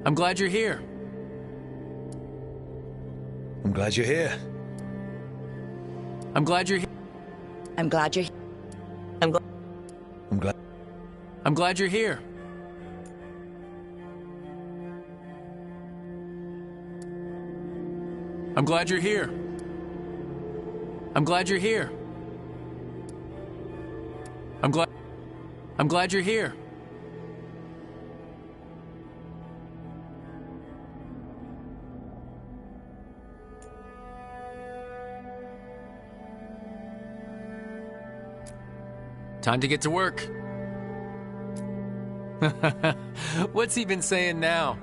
I'm glad you're here. I'm glad you're here. I'm glad you're here. I'm glad you're. I'm glad. I'm glad you're here. I'm glad you're here. I'm glad you're here. I'm glad you're here. Time to get to work. What's he been saying now?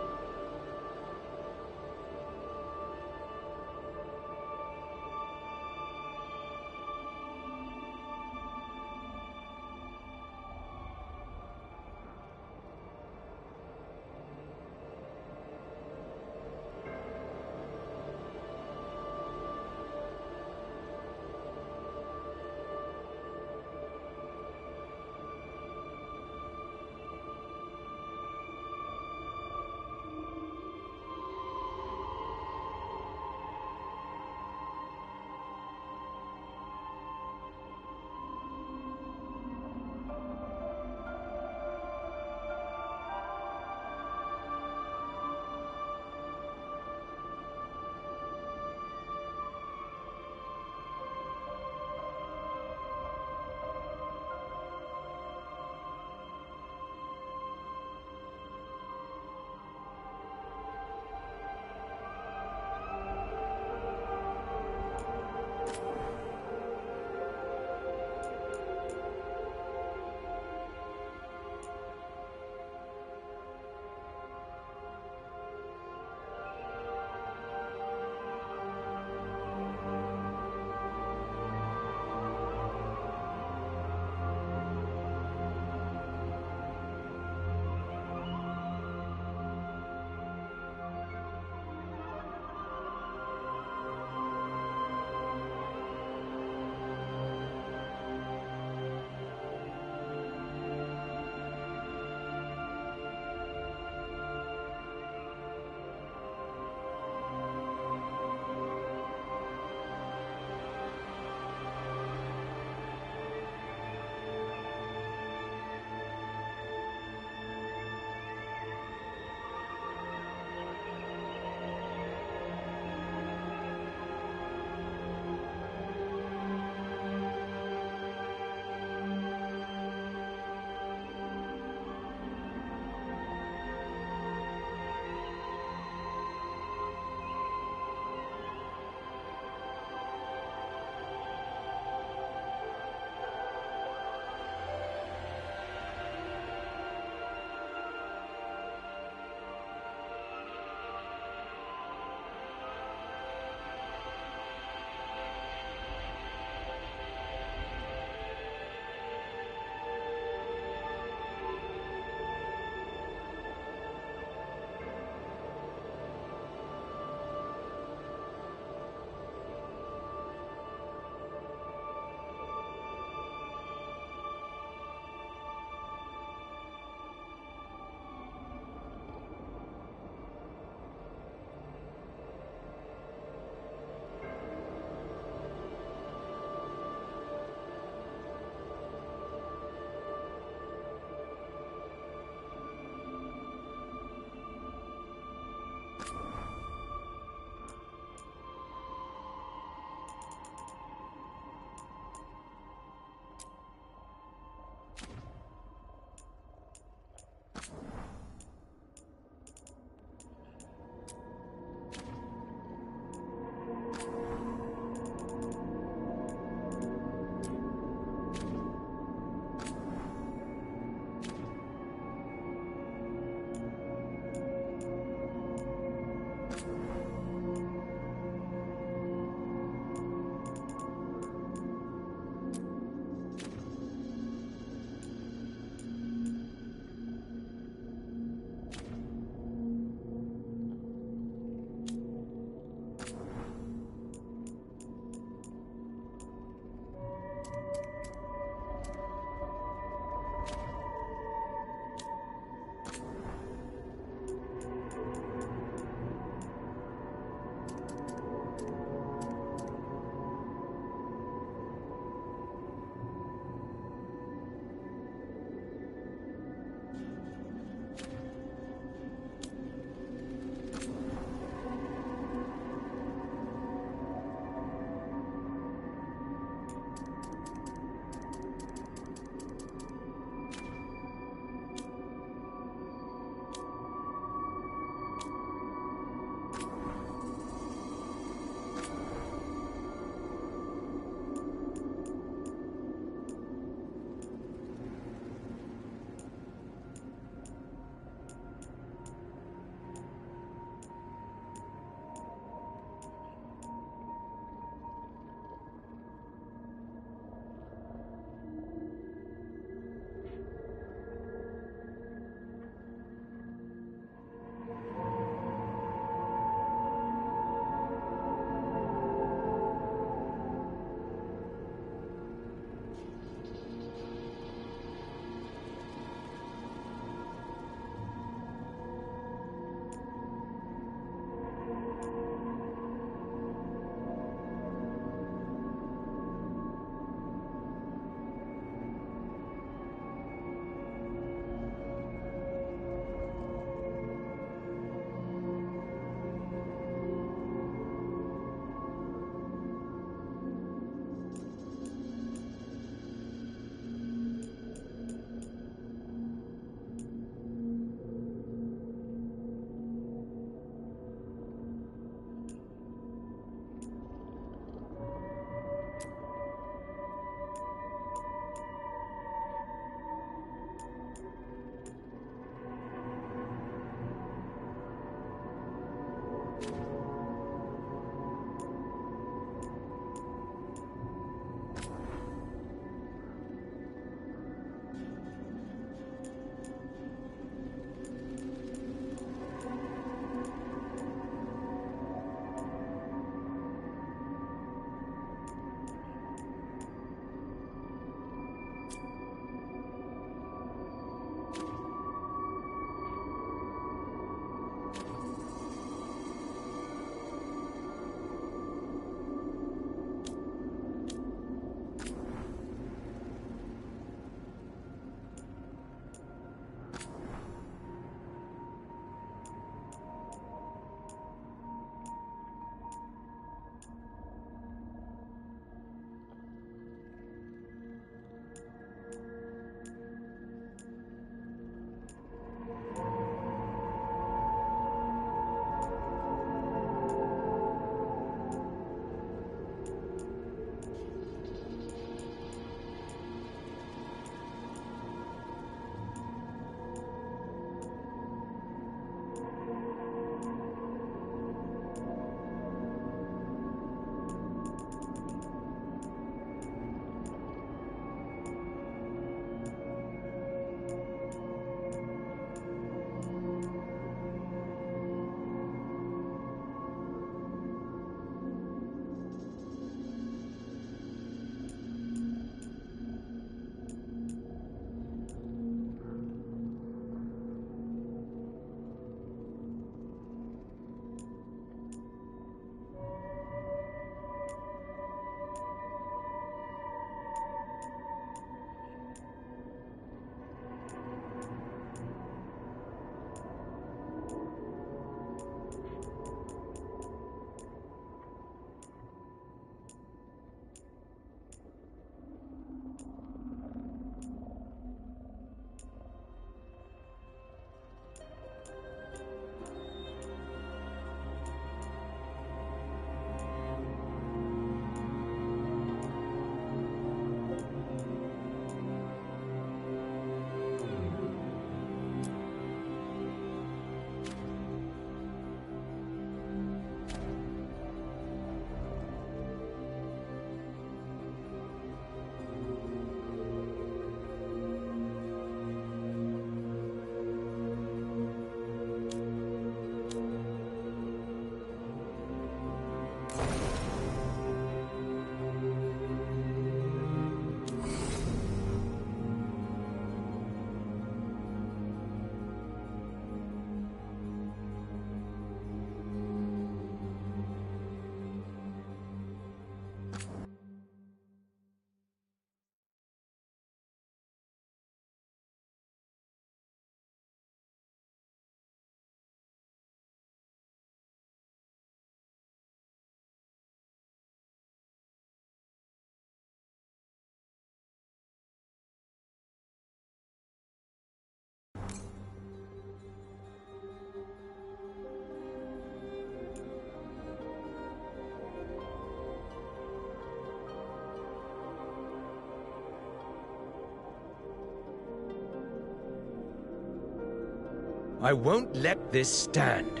I won't let this stand.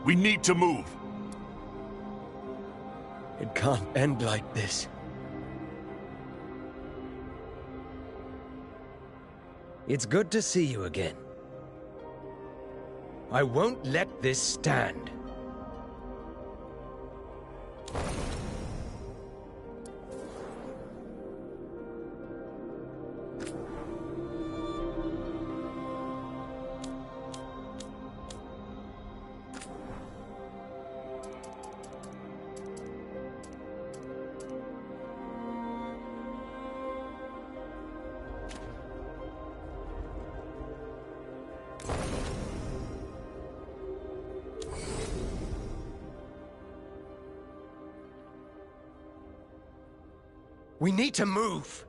We need to move. It can't end like this. It's good to see you again. I won't let this stand. We need to move!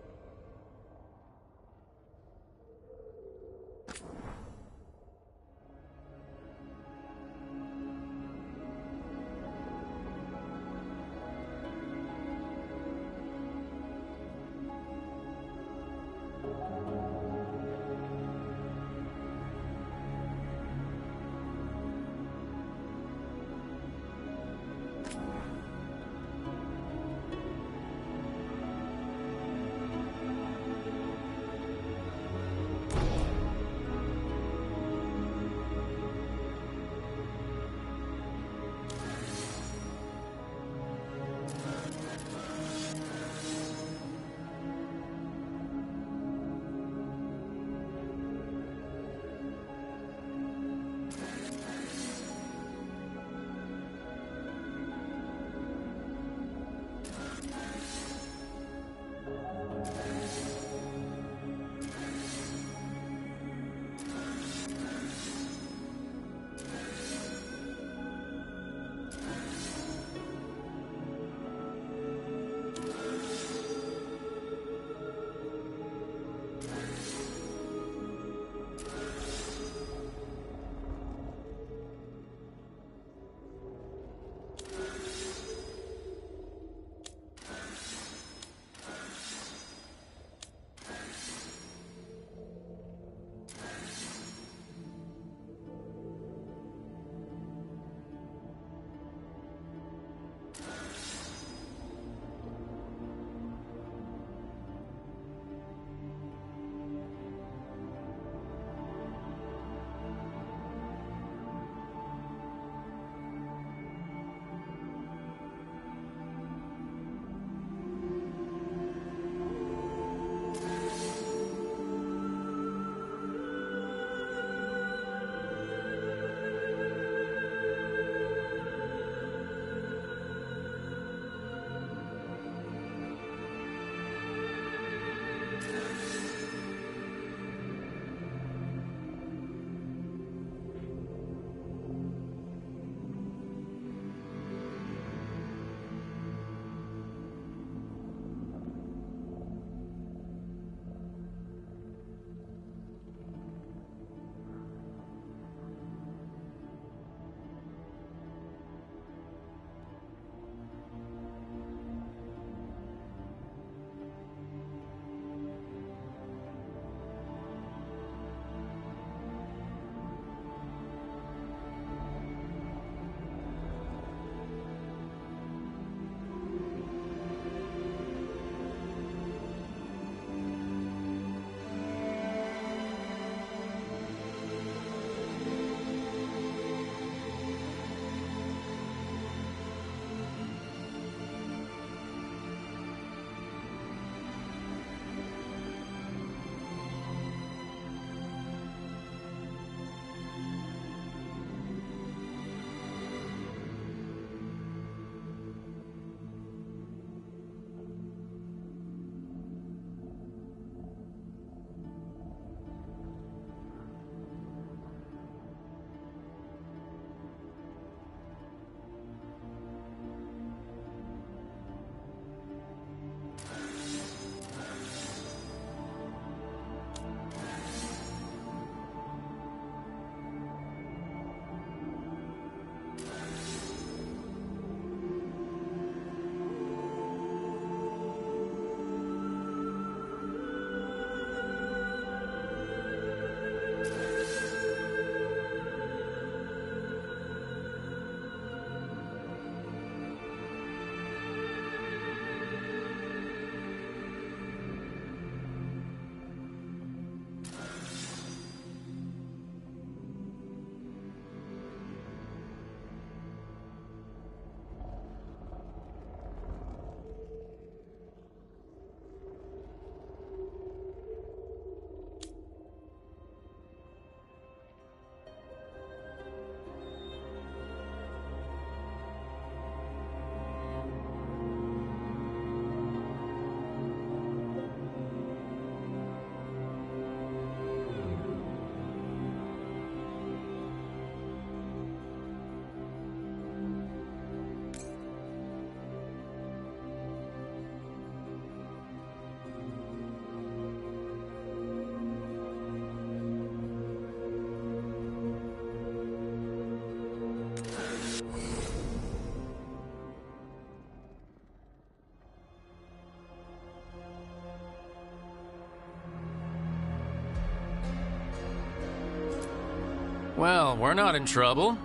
Well, we're not in trouble.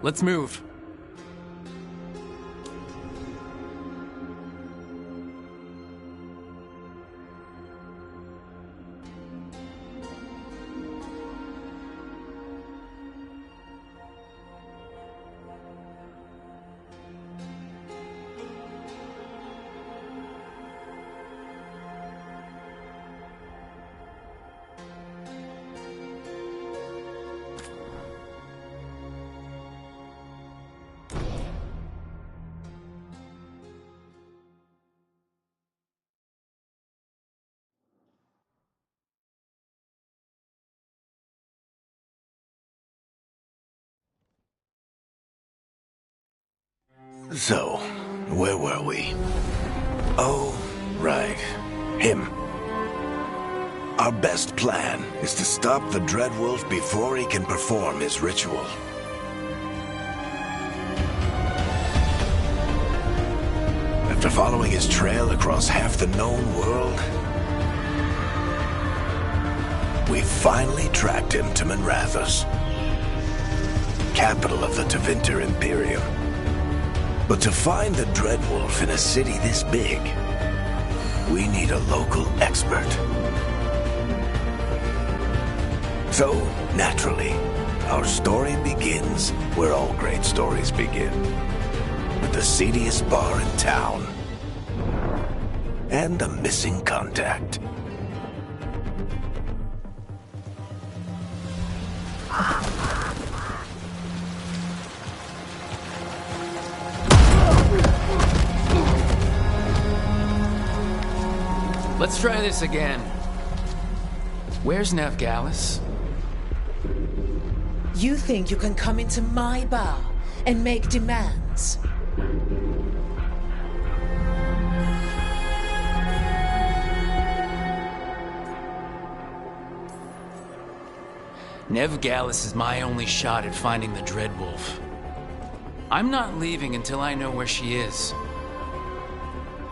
Let's move. So, where were we? Oh, right. Him. Our best plan is to stop the Dreadwolf before he can perform his ritual. After following his trail across half the known world, we finally tracked him to Manrathus, capital of the Tevinter Imperium. But to find the Dreadwolf in a city this big, we need a local expert. So, naturally, our story begins where all great stories begin. With the seediest bar in town. And a missing contact. Let's try this again. Where's Nevgalis? You think you can come into my bar and make demands? Nevgalis is my only shot at finding the Dreadwolf. I'm not leaving until I know where she is.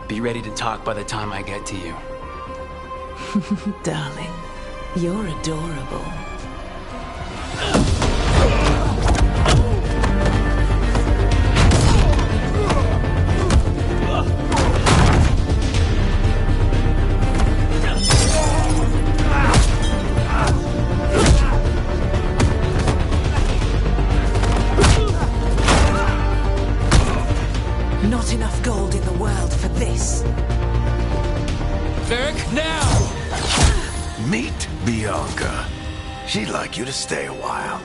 Be ready to talk by the time I get to you. Darling, you're adorable. Not enough gold in the world for this. Varric, now! Meet Bianca. She'd like you to stay a while.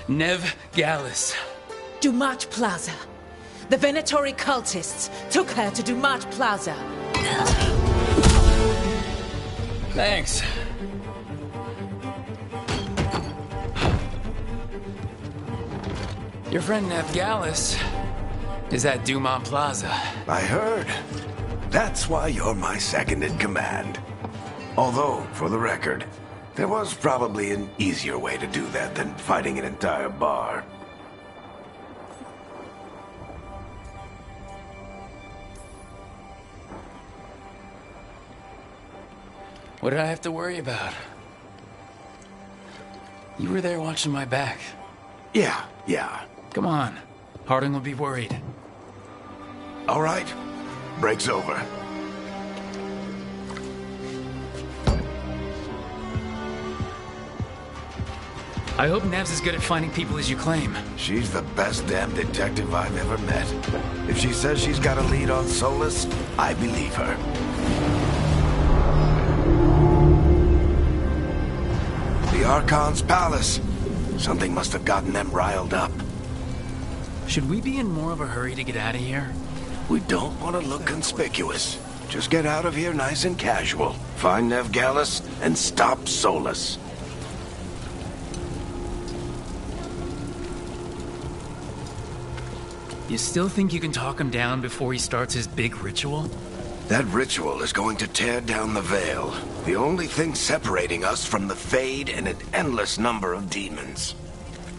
Nevgalis. Dumat Plaza. The Venatori cultists took her to Dumat Plaza. Thanks. Your friend Nevgalis is at Dumont Plaza. I heard. That's why you're my second in command. Although, for the record, there was probably an easier way to do that than fighting an entire bar. What did I have to worry about? You were there watching my back. Yeah. Come on. Harding will be worried. All right. Break's over. I hope Nev's as good at finding people as you claim. She's the best damn detective I've ever met. If she says she's got a lead on Solus, I believe her. The Archon's palace. Something must have gotten them riled up. Should we be in more of a hurry to get out of here? We don't want to look conspicuous. Just get out of here nice and casual. Find Nevgalis and stop Solus. You still think you can talk him down before he starts his big ritual? That ritual is going to tear down the veil. The only thing separating us from the Fade and an endless number of demons.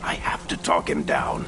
I have to talk him down.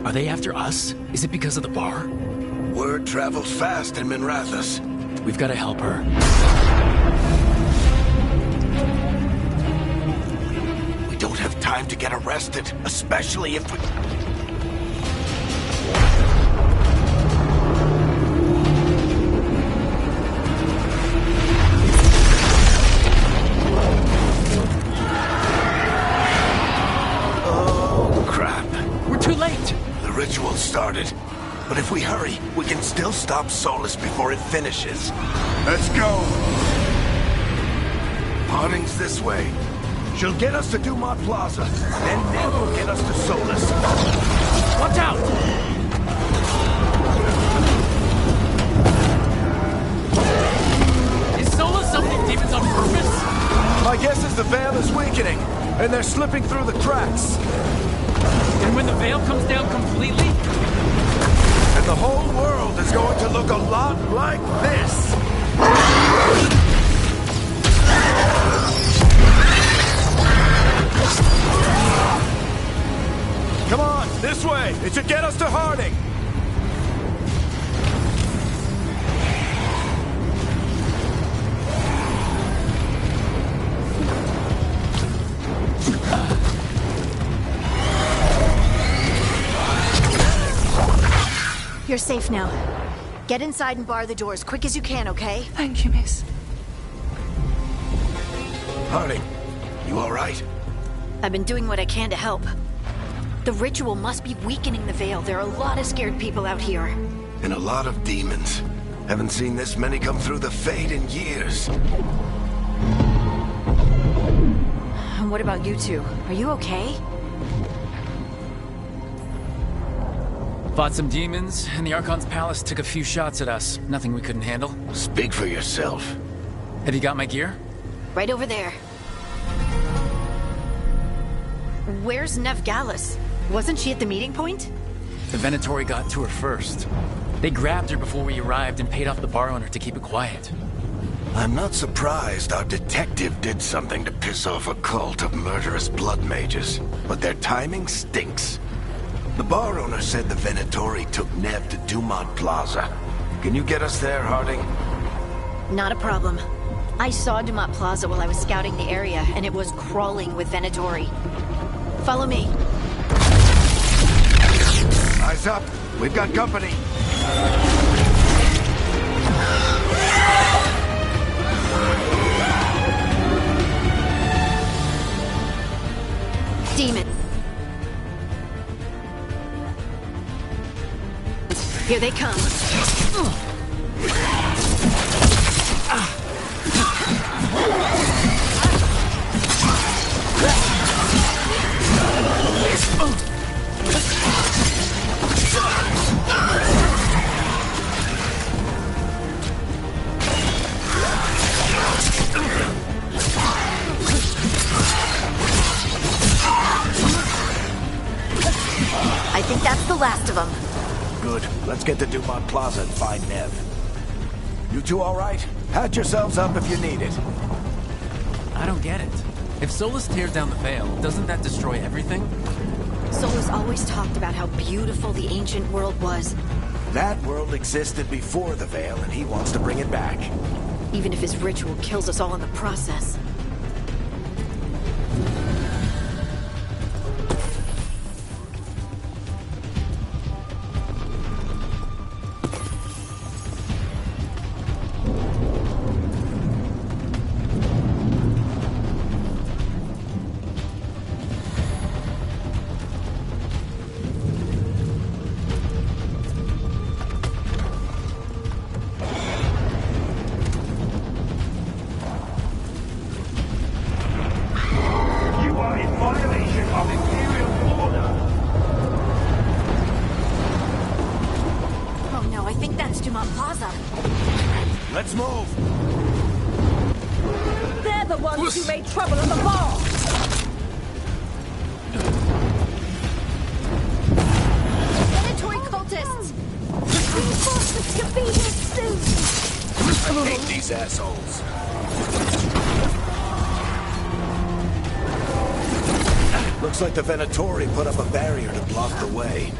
Are they after us? Is it because of the bar? Word travels fast in Minrathous. We've got to help her. We don't have time to get arrested, especially if we... Oh, crap. We're too late! The ritual started, but if we hurry, we can still stop Solus before it finishes. Let's go! Harding's this way. She'll get us to Dumont Plaza, then Ned will get us to Solus. Watch out! Is Solus summoning demons on purpose? My guess is the veil is weakening, and they're slipping through the cracks. And when the veil comes down completely? And the whole world is going to look a lot like this. Come on, this way. It should get us to Harding. You're safe now. Get inside and bar the door as quick as you can, okay? Thank you, miss. Harding, you all right? I've been doing what I can to help. The ritual must be weakening the veil. There are a lot of scared people out here. And a lot of demons. Haven't seen this many come through the Fade in years. And what about you two? Are you okay? Fought some demons, and the Archon's palace took a few shots at us. Nothing we couldn't handle. Speak for yourself. Have you got my gear? Right over there. Where's Nev Gallus? Wasn't she at the meeting point? The Venatori got to her first. They grabbed her before we arrived and paid off the bar owner to keep it quiet. I'm not surprised our detective did something to piss off a cult of murderous blood mages, but their timing stinks. The bar owner said the Venatori took Nev to Dumont Plaza. Can you get us there, Harding? Not a problem. I saw Dumont Plaza while I was scouting the area, and it was crawling with Venatori. Follow me. Eyes up. We've got company. Demon. Here they come. I think that's the last of them. Good. Let's get to Dumont Plaza and find Nev. You two all right? Patch yourselves up if you need it. I don't get it. If Solus tears down the veil, doesn't that destroy everything? Solus always talked about how beautiful the ancient world was. That world existed before the veil, and he wants to bring it back. Even if his ritual kills us all in the process. move! They're the ones who made trouble on the ball! Predatory cultists! Reinforcements can be here soon! I hate these assholes. Looks like the Venatori put up a barrier to block the way.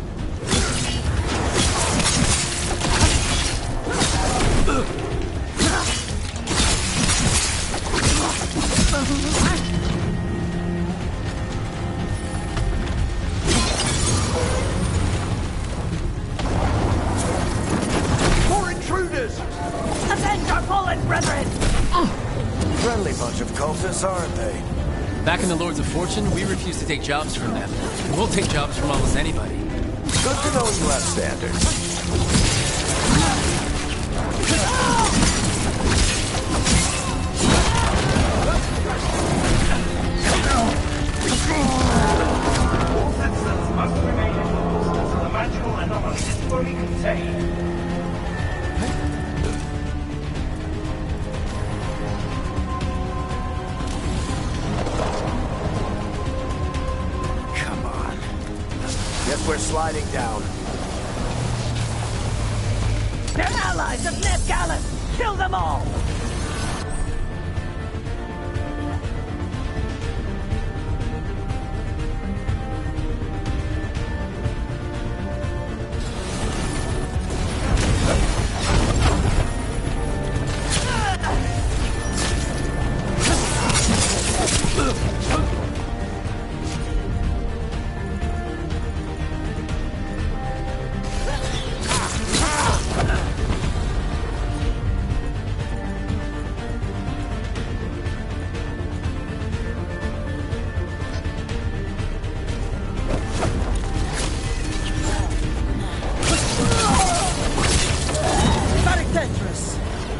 More intruders! Avenge our fallen brethren! Friendly bunch of cultists, aren't they? Back in the Lords of Fortune, we refuse to take jobs from them. We'll take jobs from almost anybody. Good to know you have standards. All citizens must remain indoors until the magical anomaly is fully contained. Come on. Guess we're sliding down. They're allies of Ned Gallus! Kill them all!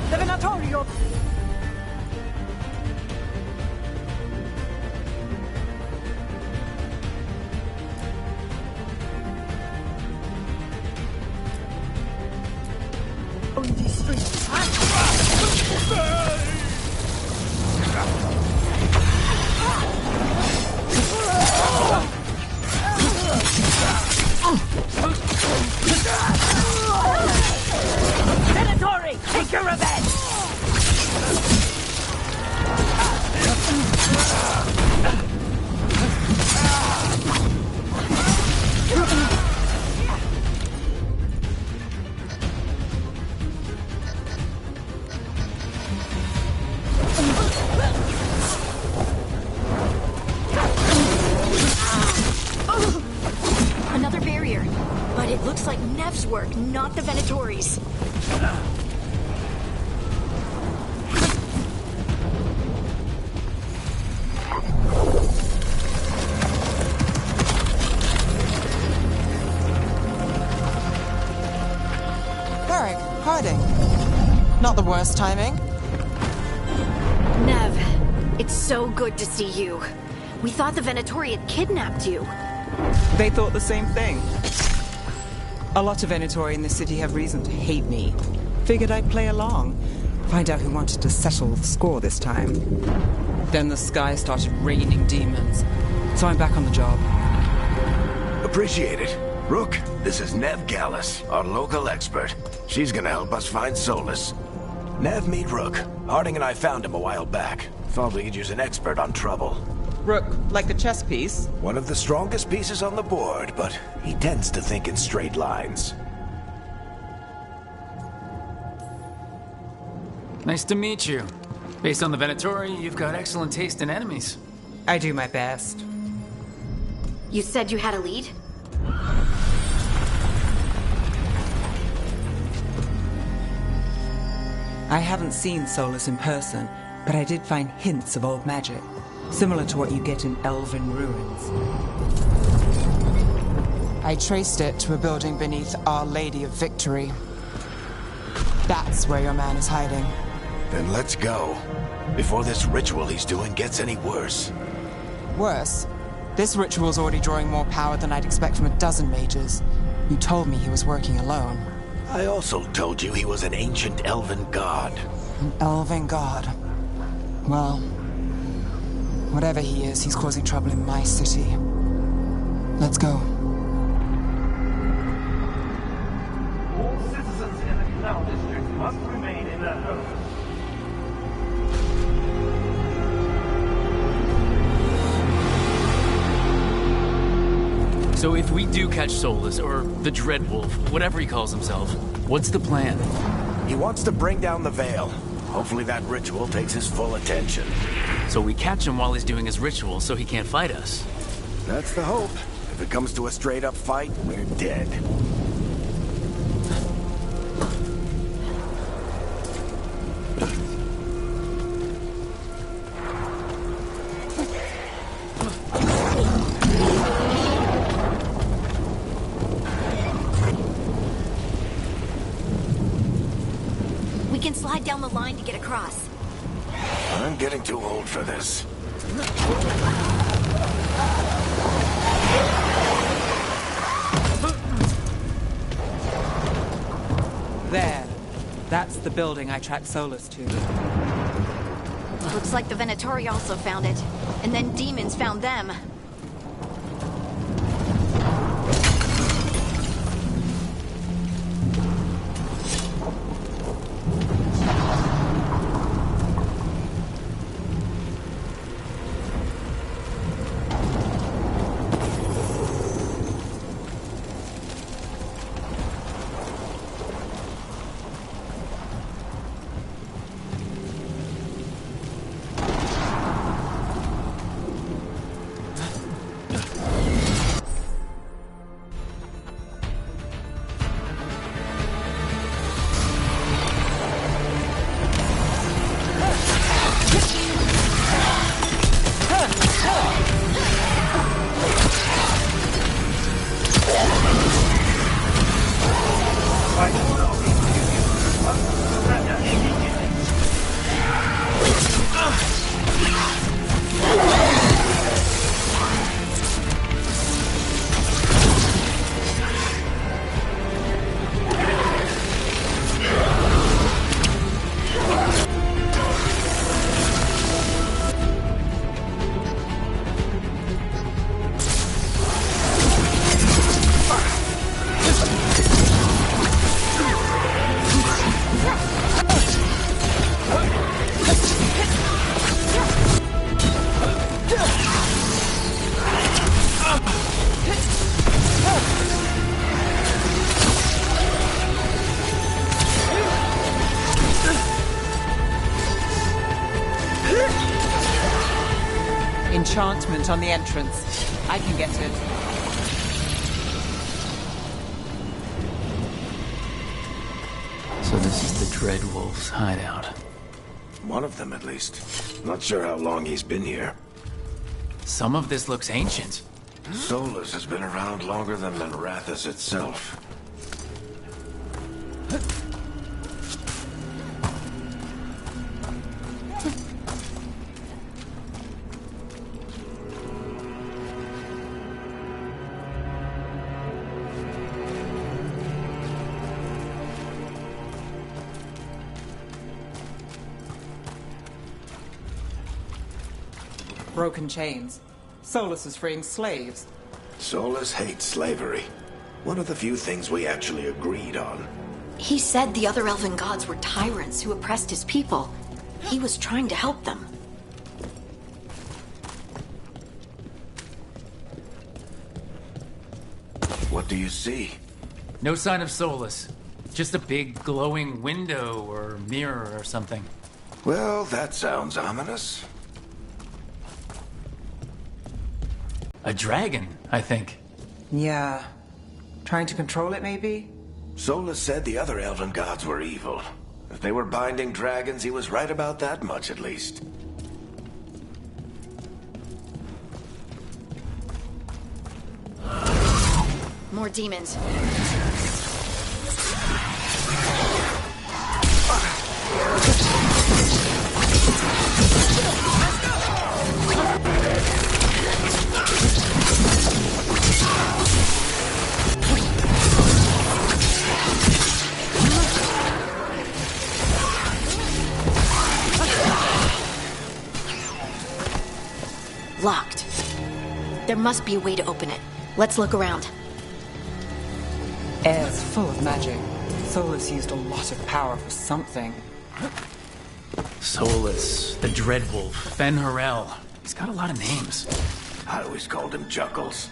The Venatorio! On these streets. Venatori, take your revenge! Another barrier. But it looks like Nev's work, not the Venatori's. Eric, Harding. Not the worst timing. Nev, it's so good to see you. We thought the Venatori had kidnapped you. They thought the same thing. A lot of Venatori in the city have reason to hate me. Figured I'd play along. Find out who wanted to settle the score this time. Then the sky started raining demons. So I'm back on the job. Appreciate it. Rook, this is Nev Gallus, our local expert. She's gonna help us find Solus. Nev, meet Rook. Harding and I found him a while back. Thought we could use an expert on trouble. Rook, like the chess piece? One of the strongest pieces on the board, but he tends to think in straight lines. Nice to meet you. Based on the Venatori, you've got excellent taste in enemies. I do my best. You said you had a lead? I haven't seen Solus in person, but I did find hints of old magic, similar to what you get in elven ruins. I traced it to a building beneath Our Lady of Victory. That's where your man is hiding. Then let's go. Before this ritual he's doing gets any worse. Worse, this ritual's already drawing more power than I'd expect from a dozen mages. You told me he was working alone. I also told you he was an ancient elven god. Elven god. Well, whatever he is, he's causing trouble in my city. Let's go. All citizens in the Canal District must remain in their homes. So if we do catch Solus, or the Dreadwolf, whatever he calls himself, what's the plan? He wants to bring down the Veil. Hopefully that ritual takes his full attention. So we catch him while he's doing his ritual so he can't fight us. That's the hope. If it comes to a straight-up fight, we're dead. We can slide down the line to get across. I'm getting too old for this. There. That's the building I tracked Solus to. Looks like the Venatori also found it. And then demons found them. Enchantment on the entrance. I can get it. So this is the Dreadwolf's hideout. One of them, at least. Not sure how long he's been here. Some of this looks ancient. Solus has been around longer than Manrathus itself. Broken chains. Solus is freeing slaves. Solus hates slavery. One of the few things we actually agreed on. He said the other elven gods were tyrants who oppressed his people. He was trying to help them. What do you see? No sign of Solus. Just a big glowing window or mirror or something. Well, that sounds ominous. A dragon, I think. Yeah. Trying to control it, maybe? Solus said the other elven gods were evil. If they were binding dragons, he was right about that much, at least. More demons. locked. There must be a way to open it. Let's look around. Air's full of magic. Solus used a lot of power for something. Solus, the Dreadwolf, Fen-Harel. He's got a lot of names. I always called him Juggles.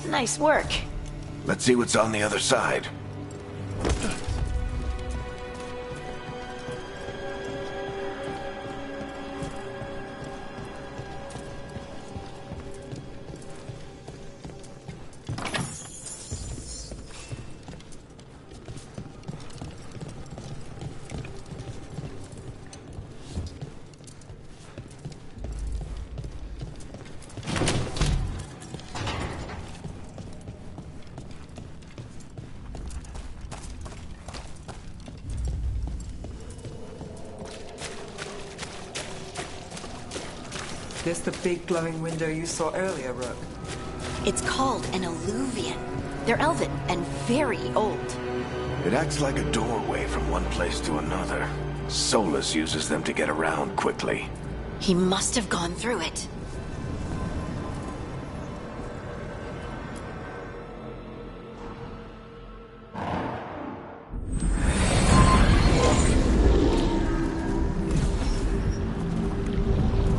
Nice work. Let's see what's on the other side. This the big glowing window you saw earlier, Rook? It's called an alluvian. They're elven and very old. It acts like a doorway from one place to another. Solus uses them to get around quickly. He must have gone through it.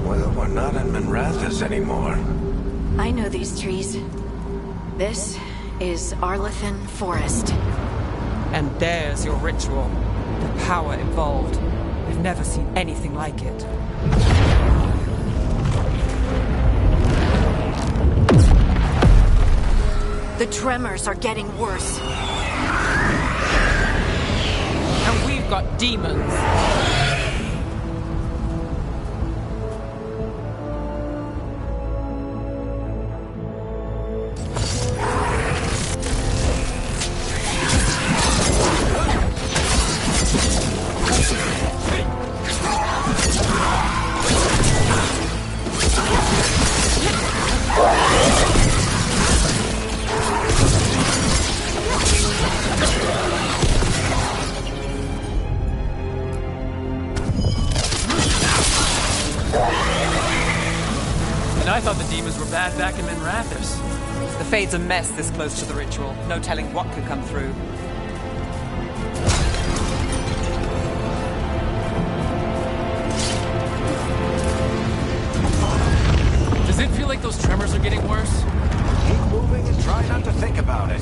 Well, we're not in Minrathous anymore. I know these trees. This is Arlethan Forest. And there's your ritual. The power involved. I've never seen anything like it. The tremors are getting worse. And we've got demons. I thought the demons were bad back in Minrathous. The Fade's a mess this close to the ritual. No telling what could come through. Does it feel like those tremors are getting worse? Keep moving and try not to think about it.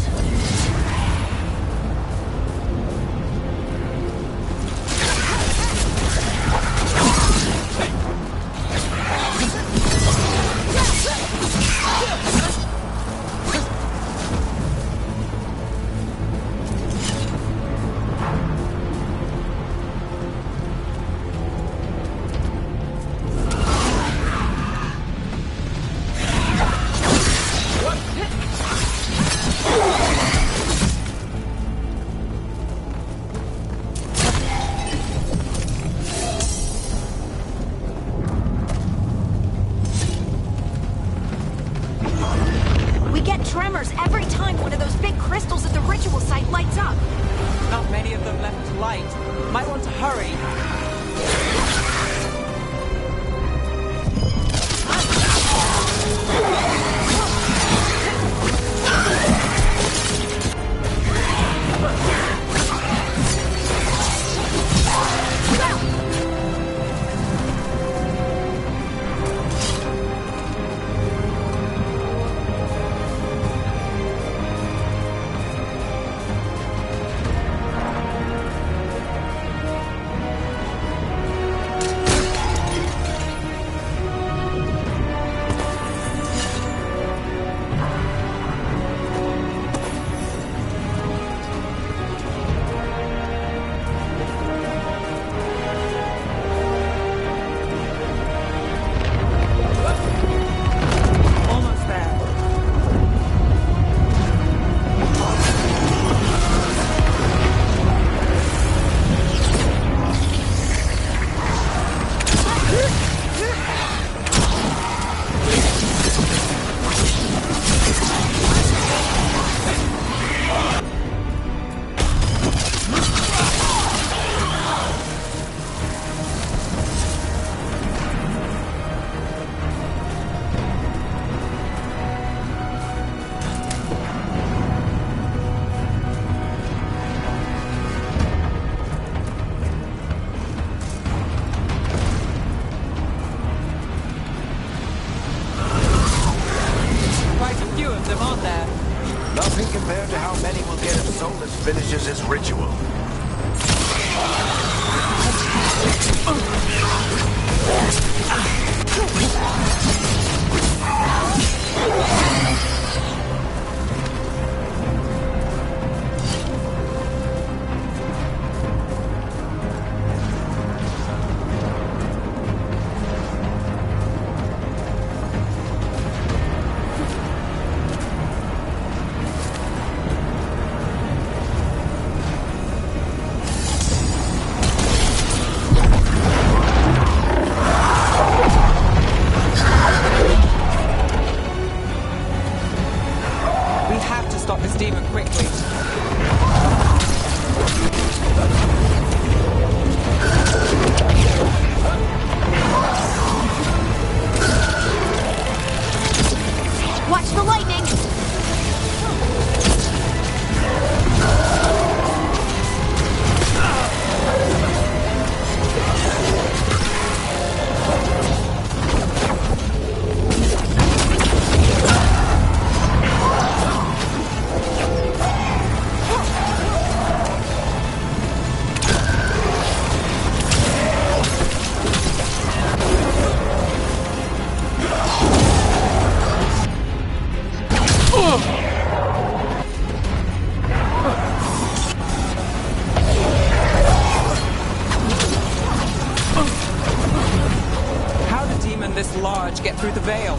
this large get through the veil?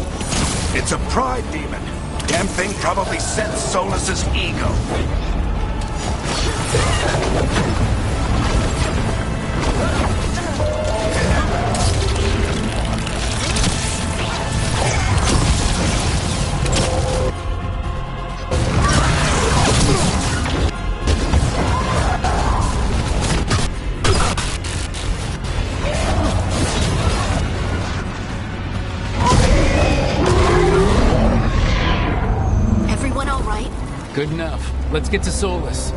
It's a pride demon. Damn thing probably sets Solus's ego. Good enough. Let's get to Solus.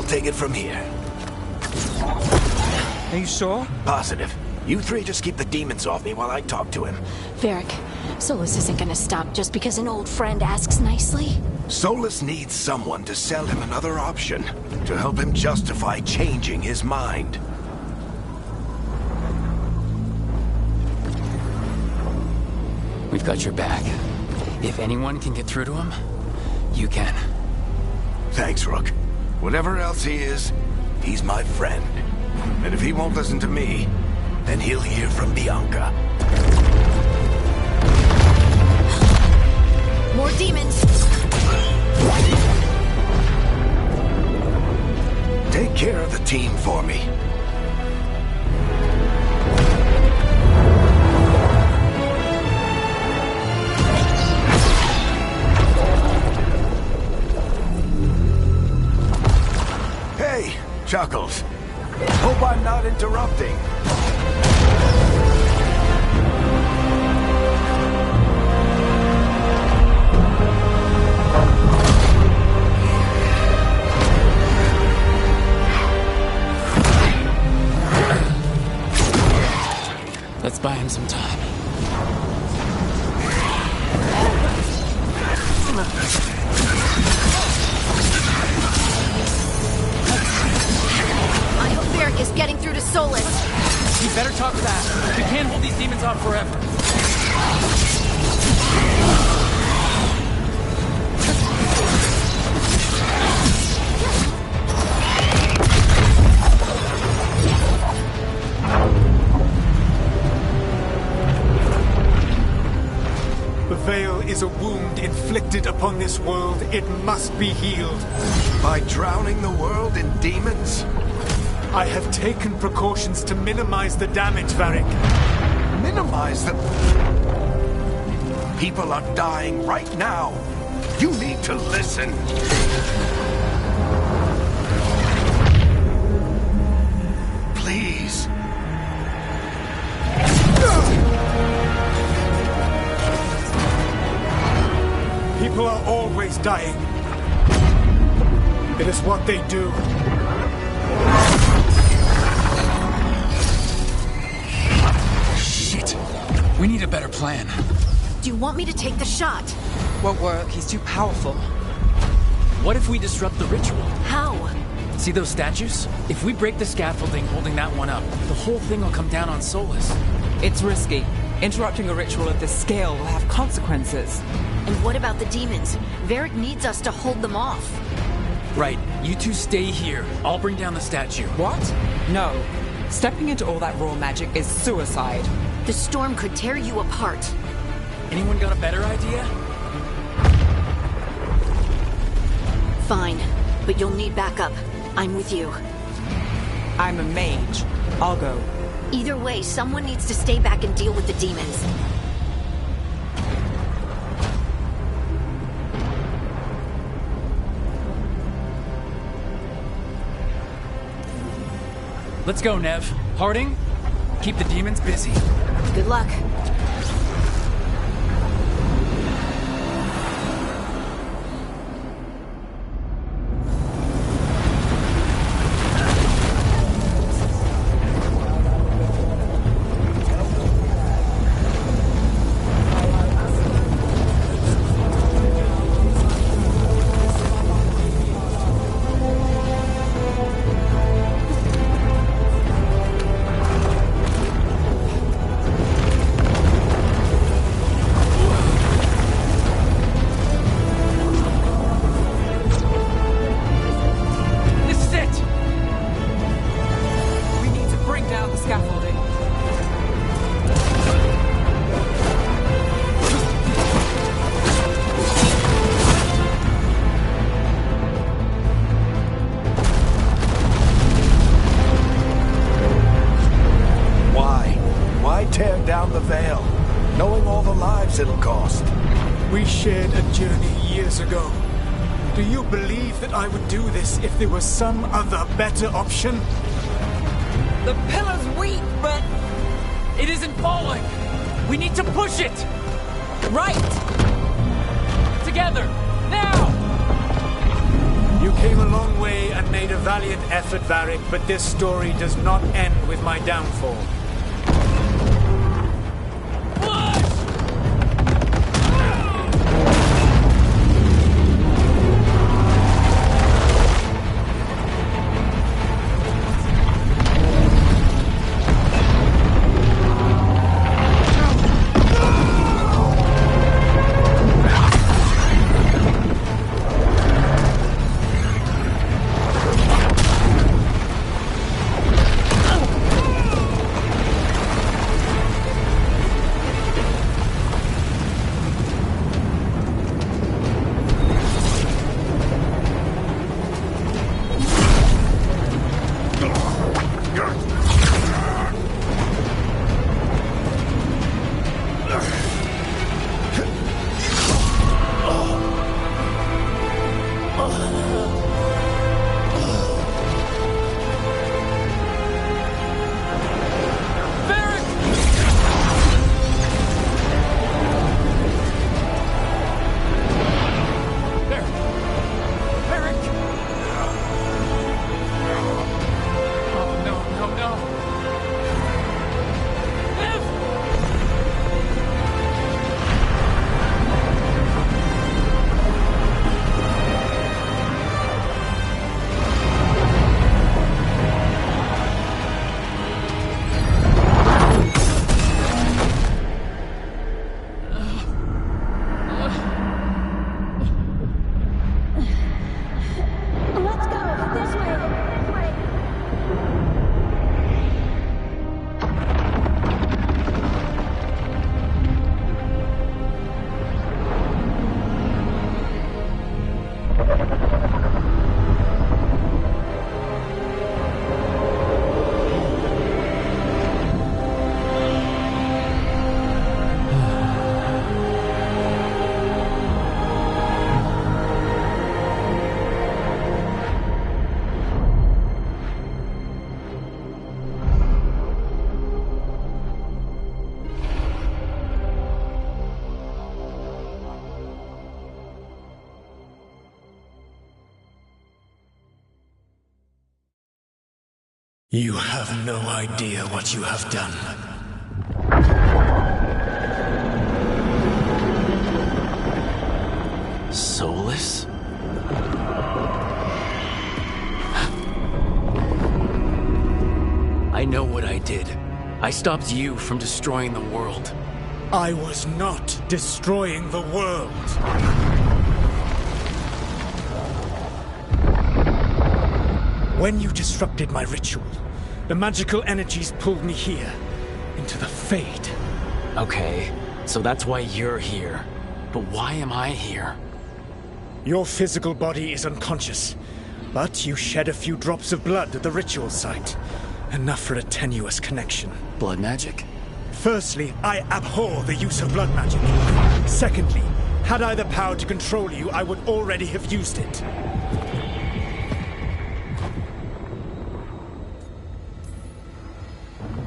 Take it from here. Are you sure? Positive. You three just keep the demons off me while I talk to him. Varric, Solus isn't gonna stop just because an old friend asks nicely. Solus needs someone to sell him another option, to help him justify changing his mind. We've got your back. If anyone can get through to him, you can. Thanks, Rook. Whatever else he is, he's my friend. And if he won't listen to me, then he'll hear from Bianca. More demons! Take care of the team for me. Chuckles. Hope I'm not interrupting. Let's buy him some time. Is getting through to Solus. You better talk fast. We can't hold these demons off forever. The veil is a wound inflicted upon this world. It must be healed. By drowning the world in demons? I have taken precautions to minimize the damage, Varric. Minimize the... People are dying right now. You need to listen. Please. People are always dying. It is what they do. We need a better plan. Do you want me to take the shot? Won't work. He's too powerful. What if we disrupt the ritual? How? See those statues? If we break the scaffolding holding that one up, the whole thing will come down on Solus. It's risky. Interrupting a ritual of this scale will have consequences. And what about the demons? Varric needs us to hold them off. Right. You two stay here. I'll bring down the statue. What? No. Stepping into all that raw magic is suicide. The storm could tear you apart. Anyone got a better idea? Fine, but you'll need backup. I'm with you. I'm a mage. I'll go. Either way, someone needs to stay back and deal with the demons. Let's go, Nev. Harding, keep the demons busy. Good luck. tear down the Veil, knowing all the lives it'll cost. We shared a journey years ago. Do you believe that I would do this if there was some other better option? The pillar's weak, but it isn't falling. We need to push it. Right. Together, now. You came a long way and made a valiant effort, Varric, but this story does not end with my downfall. You have no idea what you have done. Soulless? I know what I did. I stopped you from destroying the world. I was not destroying the world. When you disrupted my ritual, the magical energies pulled me here, into the Fade. Okay, so that's why you're here. But why am I here? Your physical body is unconscious, but you shed a few drops of blood at the ritual site. Enough for a tenuous connection. Blood magic? Firstly, I abhor the use of blood magic. Secondly, had I the power to control you, I would already have used it.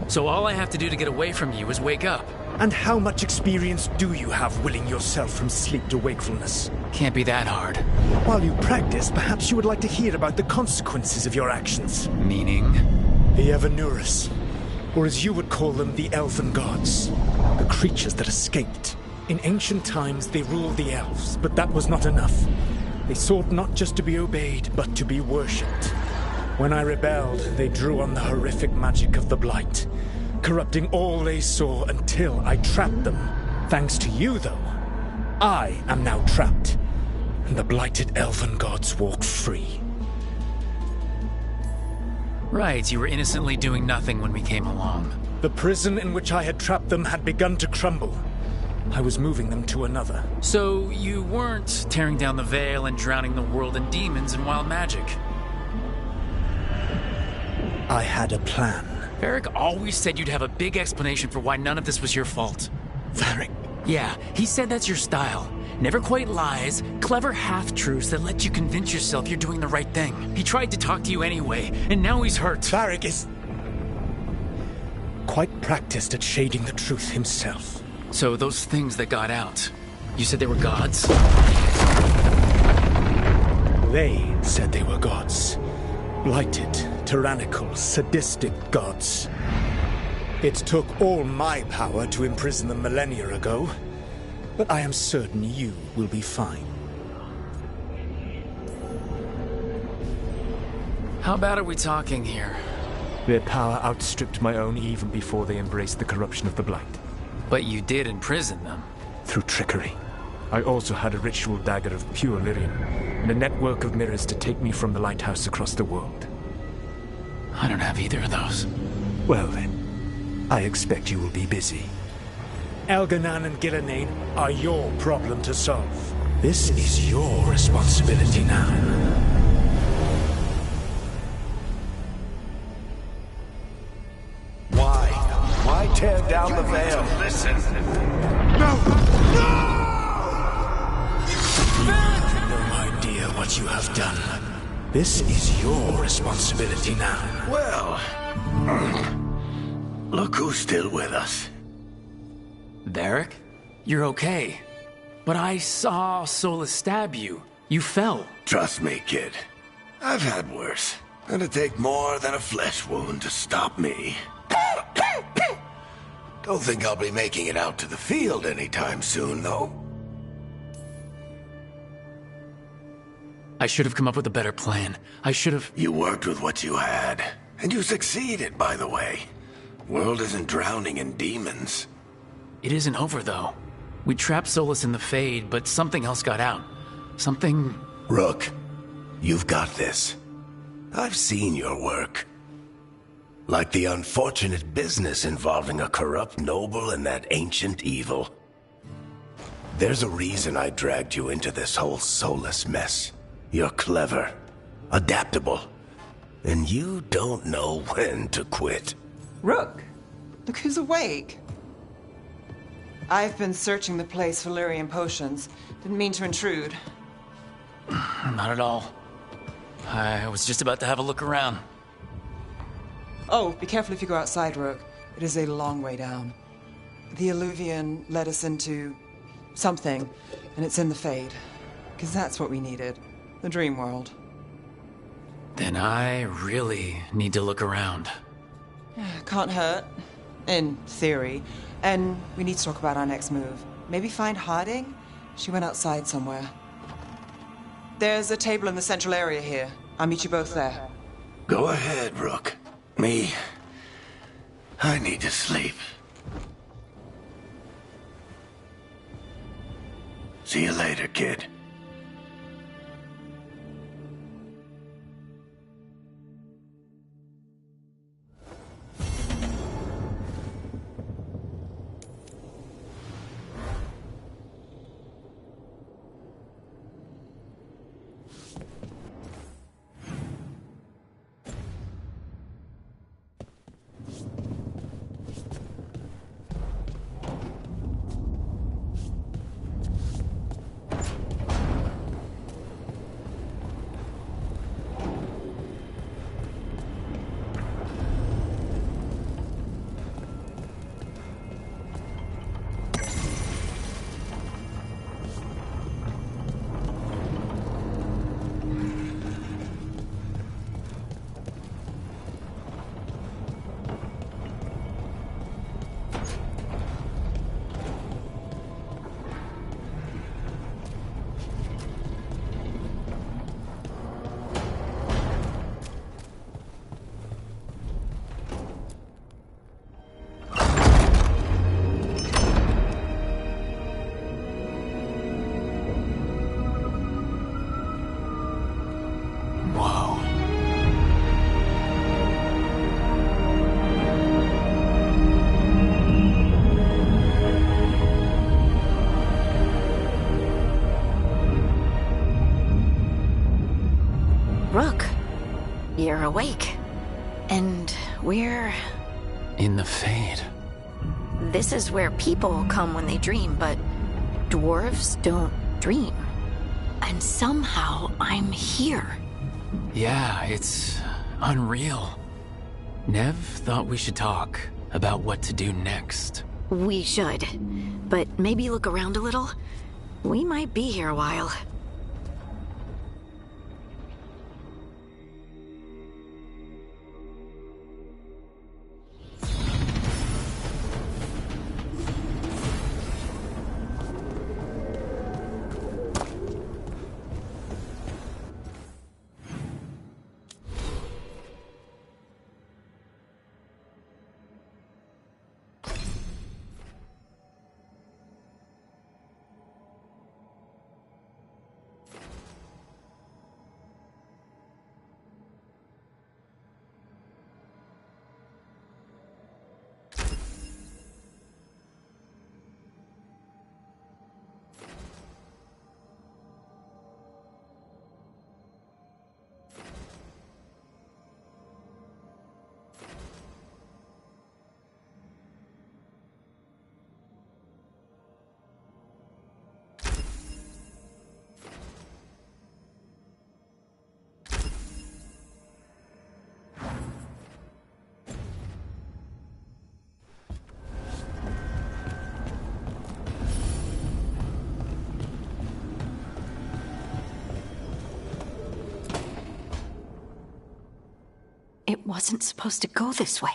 So all I have to do to get away from you is wake up. And how much experience do you have willing yourself from sleep to wakefulness? Can't be that hard. While you practice, perhaps you would like to hear about the consequences of your actions. Meaning? The Evanurus, or as you would call them, the Elven Gods. The creatures that escaped. In ancient times, they ruled the elves, but that was not enough. They sought not just to be obeyed, but to be worshipped. When I rebelled, they drew on the horrific magic of the Blight, corrupting all they saw until I trapped them. Thanks to you, though, I am now trapped, and the blighted Elven Gods walk free. Right, you were innocently doing nothing when we came along. The prison in which I had trapped them had begun to crumble. I was moving them to another. So you weren't tearing down the Veil and drowning the world in demons and wild magic? I had a plan. Varric always said you'd have a big explanation for why none of this was your fault. Varric? Yeah, he said that's your style. Never quite lies, clever half-truths that let you convince yourself you're doing the right thing. He tried to talk to you anyway, and now he's hurt. Varric is quite practiced at shading the truth himself. So those things that got out, you said they were gods? They said they were gods. Blighted, tyrannical, sadistic gods. It took all my power to imprison them millennia ago, but I am certain you will be fine. How bad are we talking here? Their power outstripped my own even before they embraced the corruption of the Blight. But you did imprison them. Through trickery. I also had a ritual dagger of pure lyrium, and a network of mirrors to take me from the lighthouse across the world. I don't have either of those. Well then, I expect you will be busy. Elganan and Gillenane are your problem to solve. This is your responsibility now. Why tear down the veil? Listen. You have no idea what you have done. This is your responsibility now. Well, look who's still with us. Varric? You're okay. But I saw Solus stab you. You fell. Trust me, kid. I've had worse. It'd take more than a flesh wound to stop me. Don't think I'll be making it out to the field anytime soon, though. I should have come up with a better plan. I should have... You worked with what you had. And you succeeded, by the way. World isn't drowning in demons. It isn't over, though. We trapped Solus in the Fade, but something else got out. Something... Rook, you've got this. I've seen your work. Like the unfortunate business involving a corrupt noble and that ancient evil. There's a reason I dragged you into this whole Solus mess. You're clever, adaptable, and you don't know when to quit. Rook, look who's awake. I've been searching the place for lyrium potions. Didn't mean to intrude. Not at all. I was just about to have a look around. Oh, be careful if you go outside, Rook. It is a long way down. The Illuvian led us into something, and it's in the Fade. Because that's what we needed. The dream world. Then I really need to look around. Can't hurt. In theory. And we need to talk about our next move. Maybe find Harding? She went outside somewhere. There's a table in the central area here. I'll meet you both there. Go ahead, Rook. Me, I need to sleep. See you later, kid. Rook, you're awake. And we're In the Fade. This is where people come when they dream, but dwarves don't dream. And somehow I'm here. Yeah, it's unreal. Nev thought we should talk about what to do next. We should. But maybe look around a little. We might be here a while. It wasn't supposed to go this way.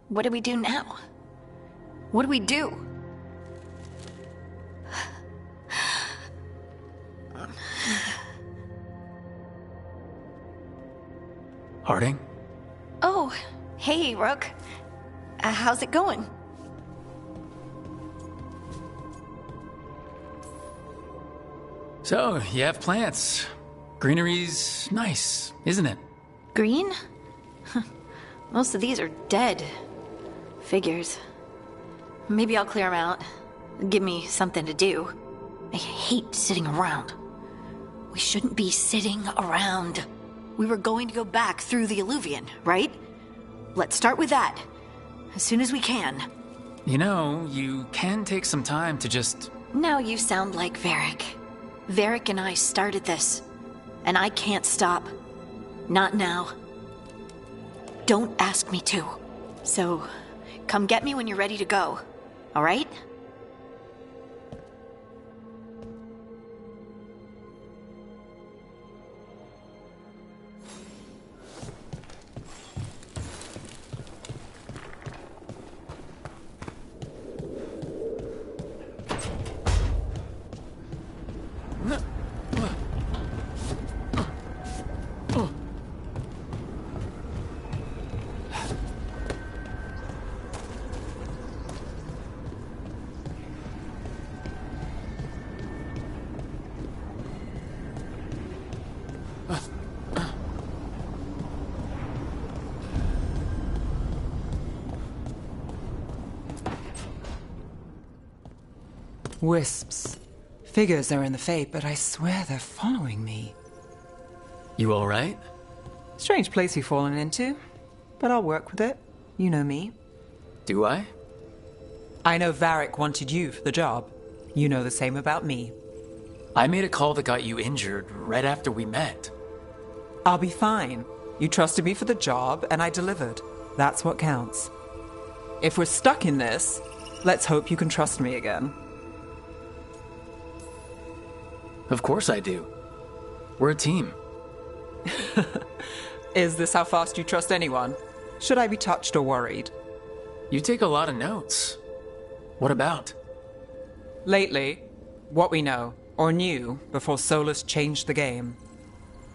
What do we do now? What do we do? Harding? Oh, hey, Rook. How's it going? So, you have plants. Greenery's nice, isn't it? Green? Most of these are dead. Figures. Maybe I'll clear them out. Give me something to do. I hate sitting around. We shouldn't be sitting around. We were going to go back through the Alluvion, right? Let's start with that. As soon as we can. You know, you can take some time to just... Now you sound like Varric. Varric and I started this. And I can't stop. Not now. Don't ask me to. So, come get me when you're ready to go. All right? Wisps. Figures are in the Fate, but I swear they're following me. You alright? Strange place you've fallen into, but I'll work with it. You know me. Do I? I know Varric wanted you for the job. You know the same about me. I made a call that got you injured right after we met. I'll be fine. You trusted me for the job, and I delivered. That's what counts. If we're stuck in this, let's hope you can trust me again. Of course I do. We're a team. Is this how fast you trust anyone? Should I be touched or worried? You take a lot of notes. What about? Lately, what we know, or knew, before Solus changed the game.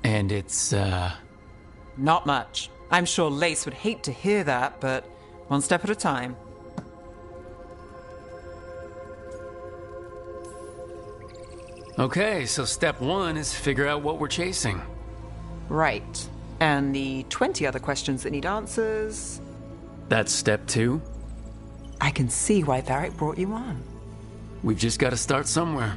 And it's, Not much. I'm sure Lace would hate to hear that, but one step at a time. Okay, so step one is figure out what we're chasing. Right. And the 20 other questions that need answers... That's step two? I can see why Varric brought you on. We've just got to start somewhere.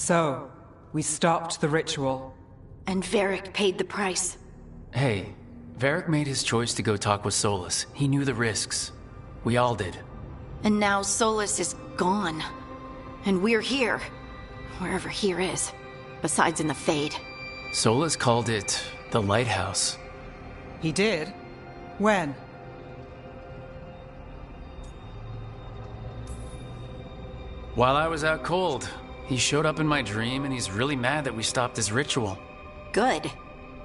So, we stopped the ritual. And Varric paid the price. Hey, Varric made his choice to go talk with Solus. He knew the risks. We all did. And now Solus is gone. And we're here. Wherever here is. Besides in the Fade. Solus called it the Lighthouse. He did? When? While I was out cold, he showed up in my dream and he's really mad that we stopped his ritual. Good.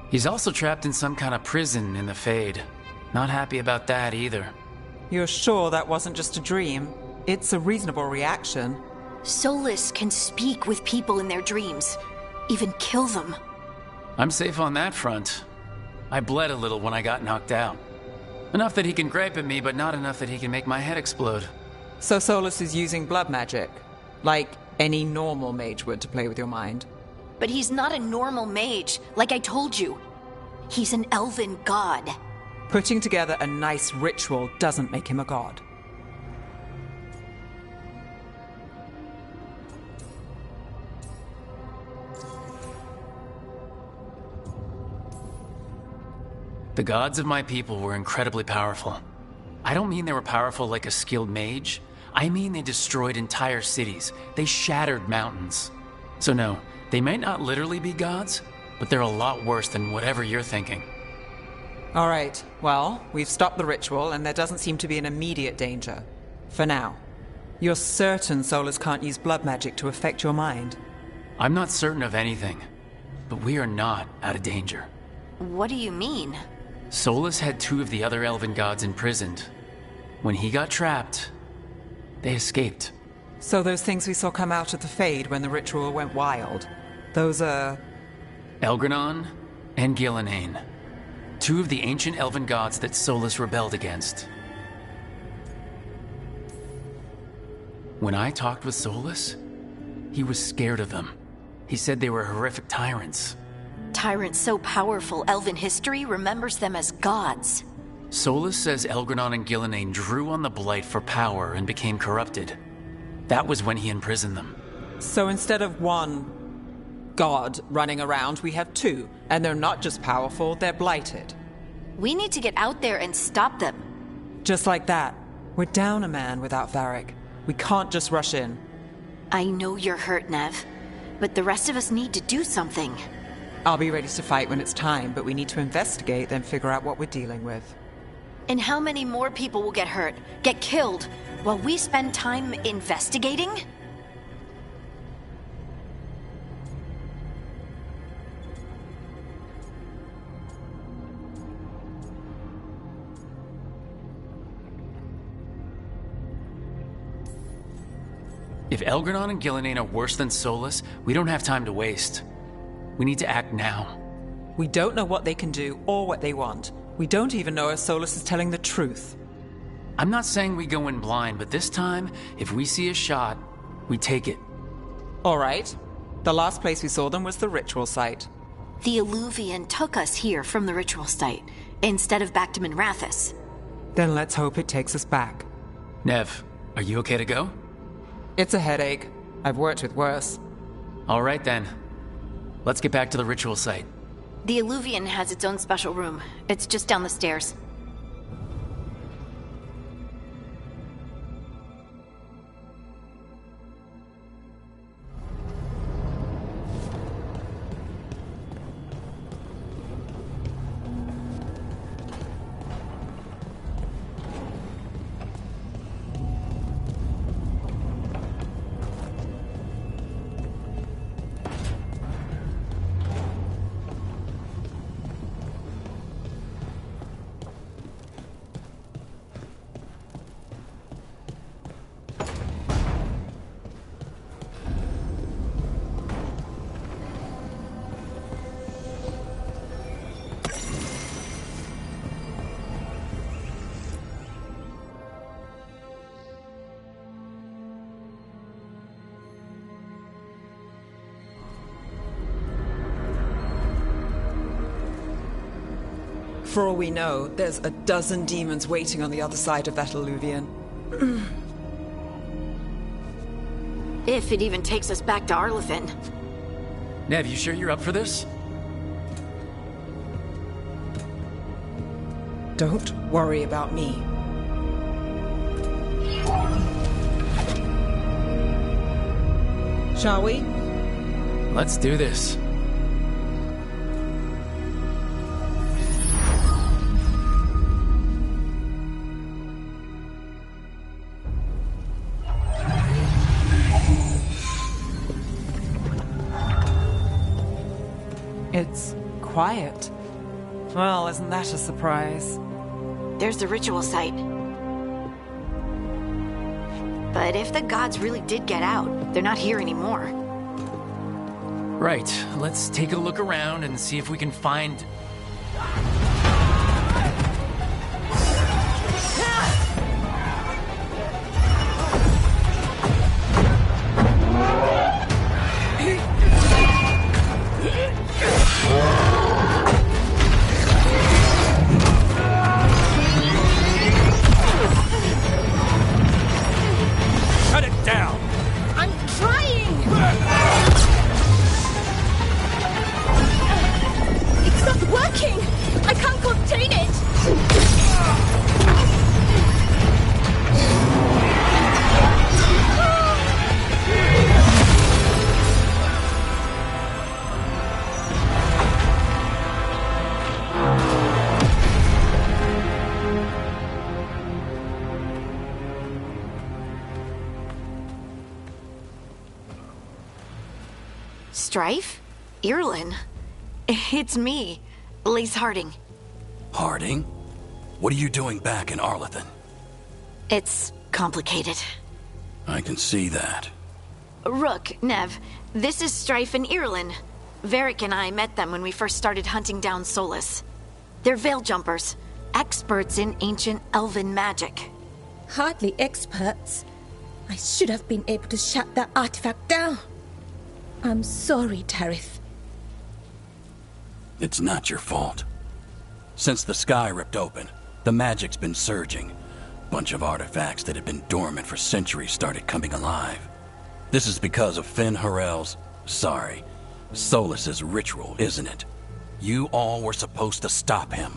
He's also trapped in some kind of prison in the Fade. Not happy about that either. You're sure that wasn't just a dream? It's a reasonable reaction. Solus can speak with people in their dreams. Even kill them. I'm safe on that front. I bled a little when I got knocked out. Enough that he can gripe at me, but not enough that he can make my head explode. So Solus is using blood magic? Like any normal mage would to play with your mind? But he's not a normal mage, like I told you. He's an elven god. Putting together a nice ritual doesn't make him a god. The gods of my people were incredibly powerful. I don't mean they were powerful like a skilled mage. I mean they destroyed entire cities. They shattered mountains. So no, they might not literally be gods, but they're a lot worse than whatever you're thinking. All right, well, we've stopped the ritual and there doesn't seem to be an immediate danger. For now. You're certain Solus can't use blood magic to affect your mind? I'm not certain of anything, but we are not out of danger. What do you mean? Solus had 2 of the other elven gods imprisoned. When he got trapped, they escaped. So those things we saw come out of the Fade when the ritual went wild, those are... Elgranon and Gillenane. 2 of the ancient elven gods that Solus rebelled against. When I talked with Solus, he was scared of them. He said they were horrific tyrants. Tyrants so powerful, elven history remembers them as gods. Solus says Elgranon and Gillenane drew on the Blight for power and became corrupted. That was when he imprisoned them. So instead of one god running around, we have 2, and they're not just powerful, they're blighted. We need to get out there and stop them. Just like that. We're down a man without Varric. We can't just rush in. I know you're hurt, Nev, but the rest of us need to do something. I'll be ready to fight when it's time, but we need to investigate, then figure out what we're dealing with. And how many more people will get hurt, get killed, while we spend time investigating? If Elgranon and Gillenane are worse than Solus, we don't have time to waste. We need to act now. We don't know what they can do or what they want. We don't even know if Solus is telling the truth. I'm not saying we go in blind, but this time, if we see a shot, we take it. All right. The last place we saw them was the ritual site. The Illuvian took us here from the ritual site, instead of back to Minrathous. Then let's hope it takes us back. Nev, are you okay to go? It's a headache. I've worked with worse. All right then. Let's get back to the ritual site. The Illuvian has its own special room. It's just down the stairs. For all we know, there's a dozen demons waiting on the other side of that Illuvian. If it even takes us back to Arlethan. Nev, you sure you're up for this? Don't worry about me. Shall we? Let's do this. It's quiet. Well, isn't that a surprise? There's the ritual site. But if the gods really did get out, they're not here anymore. Right, let's take a look around and see if we can find... Shut it down! I'm trying! It's not working! I can't contain it! Strife? Irlin? It's me, Lace Harding. Harding? What are you doing back in Arlethan? It's complicated. I can see that. Rook, Nev, this is Strife and Irlin. Varric and I met them when we first started hunting down Solus. They're veil jumpers, experts in ancient elven magic. Hardly experts. I should have been able to shut that artifact down. I'm sorry, Tarith. It's not your fault. Since the sky ripped open, the magic's been surging. Bunch of artifacts that had been dormant for centuries started coming alive. This is because of Finn Harel's... Solus's ritual, isn't it? You all were supposed to stop him.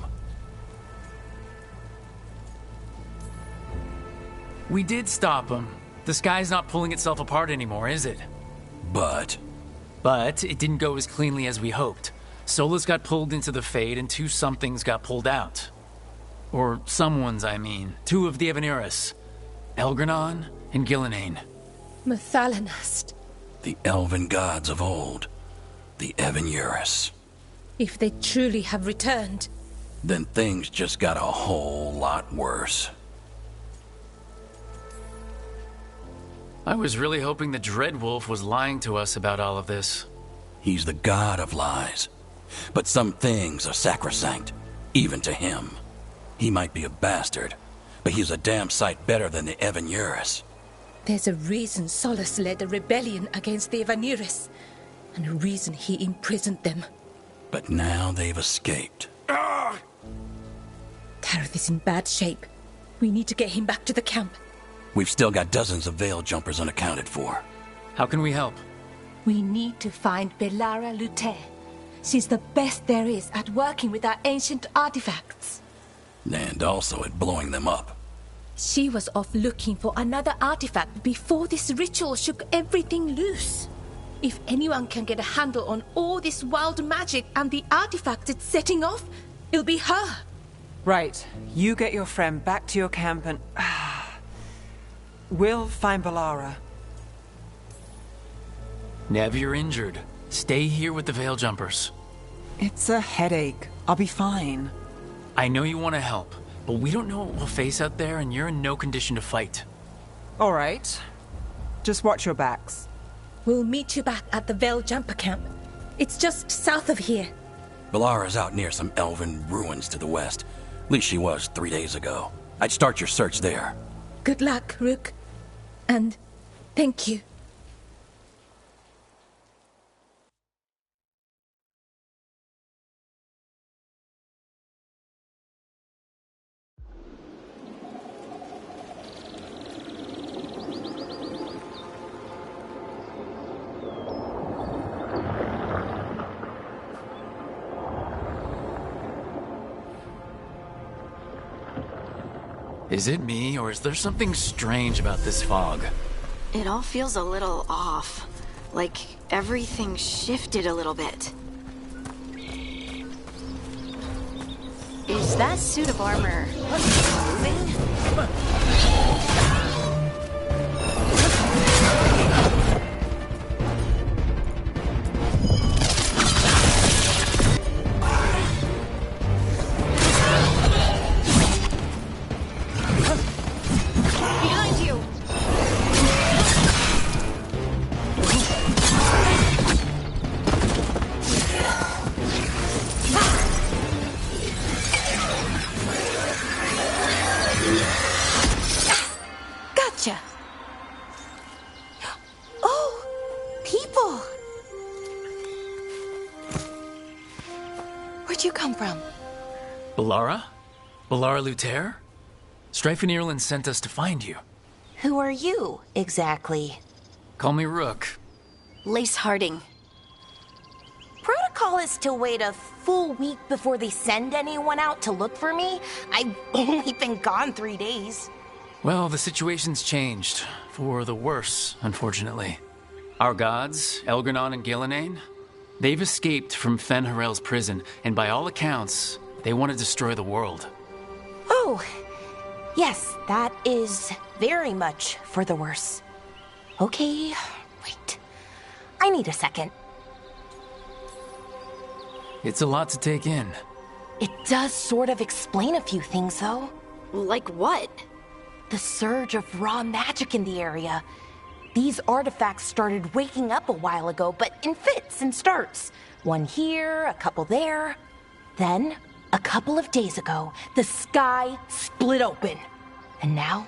We did stop him. The sky's not pulling itself apart anymore, is it? But it didn't go as cleanly as we hoped. Solus got pulled into the Fade and two somethings got pulled out. Or someone's, I mean. Two of the Evaneris. Elgranon and Gillenane. Mathalanast. the elven gods of old, the Evaneris. If they truly have returned, Then things just got a whole lot worse. I was really hoping the Dreadwolf was lying to us about all of this. He's the god of lies. But some things are sacrosanct, even to him. He might be a bastard, but he's a damn sight better than the Evaneris. there's a reason Solus led a rebellion against the Evaneris, and a reason he imprisoned them. But now they've escaped. Tareth is in bad shape. We need to get him back to the camp. We've still got dozens of veil jumpers unaccounted for. How can we help? We need to find Belara Lute. She's the best there is at working with our ancient artifacts. And also at blowing them up. She was off looking for another artifact before this ritual shook everything loose. If anyone can get a handle on all this wild magic and the artifact it's setting off, it'll be her. Right. You get your friend back to your camp and... we'll find Belara. Nev, you're injured. Stay here with the Veil Jumpers. It's a headache. I'll be fine. I know you want to help, but we don't know what we'll face out there, and you're in no condition to fight. All right. Just watch your backs. We'll meet you back at the Veil Jumper camp. It's just south of here. Belara's out near some elven ruins to the west. At least she was 3 days ago. I'd start your search there. Good luck, Rook. And thank you. Is it me, or is there something strange about this fog? It all feels a little off. Like everything shifted a little bit. Is that suit of armor moving? Balara Luther? Strife and Ireland sent us to find you. Who are you, exactly? Call me Rook. Lace Harding. Protocol is to wait a full week before they send anyone out to look for me. I've only been gone 3 days. Well, the situation's changed. For the worse, unfortunately. Our gods, Elgranon and Gillenane, they've escaped from Fen'Harel's prison, and by all accounts, they want to destroy the world. Oh, yes, that is very much for the worse. Okay, wait. I need a second. It's a lot to take in. It does sort of explain a few things, though. Like what? The surge of raw magic in the area. These artifacts started waking up a while ago, but in fits and starts. One here, a couple there. Then, a couple of days ago, the sky split open. And now,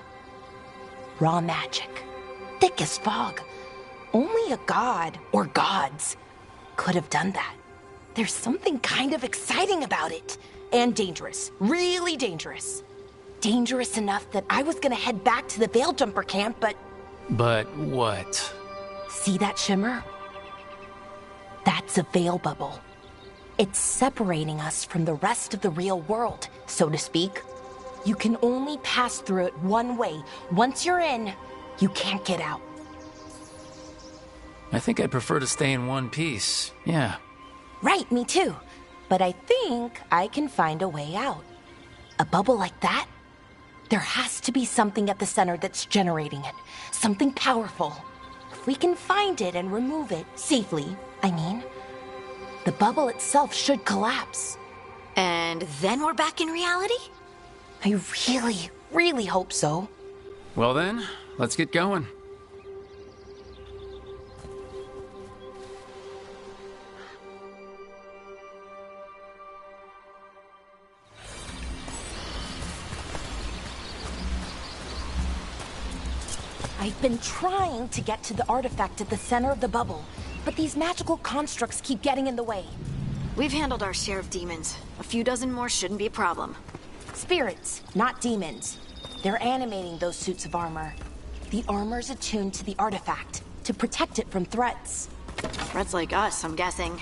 raw magic. Thick as fog. Only a god, or gods, could have done that. There's something kind of exciting about it. And dangerous. Really dangerous. Dangerous enough that I was gonna head back to the Veil Jumper camp, but... But what? See that shimmer? That's a veil bubble. It's separating us from the rest of the real world, so to speak. You can only pass through it one way. Once you're in, you can't get out. I think I'd prefer to stay in one piece, yeah. Right, me too. But I think I can find a way out. A bubble like that? There has to be something at the center that's generating it. Something powerful. If we can find it and remove it, safely, I mean, the bubble itself should collapse. And then we're back in reality? I really, really hope so. Well then, let's get going. I've been trying to get to the artifact at the center of the bubble, but these magical constructs keep getting in the way. We've handled our share of demons. A few dozen more shouldn't be a problem. Spirits, not demons. They're animating those suits of armor. The armor's attuned to the artifact, to protect it from threats. Threats like us, I'm guessing.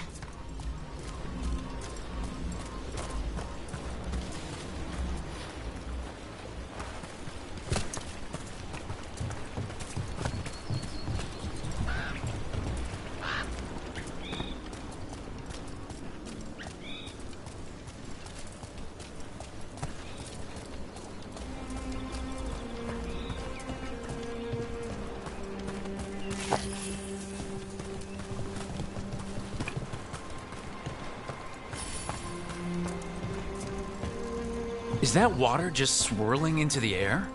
Is that water just swirling into the air?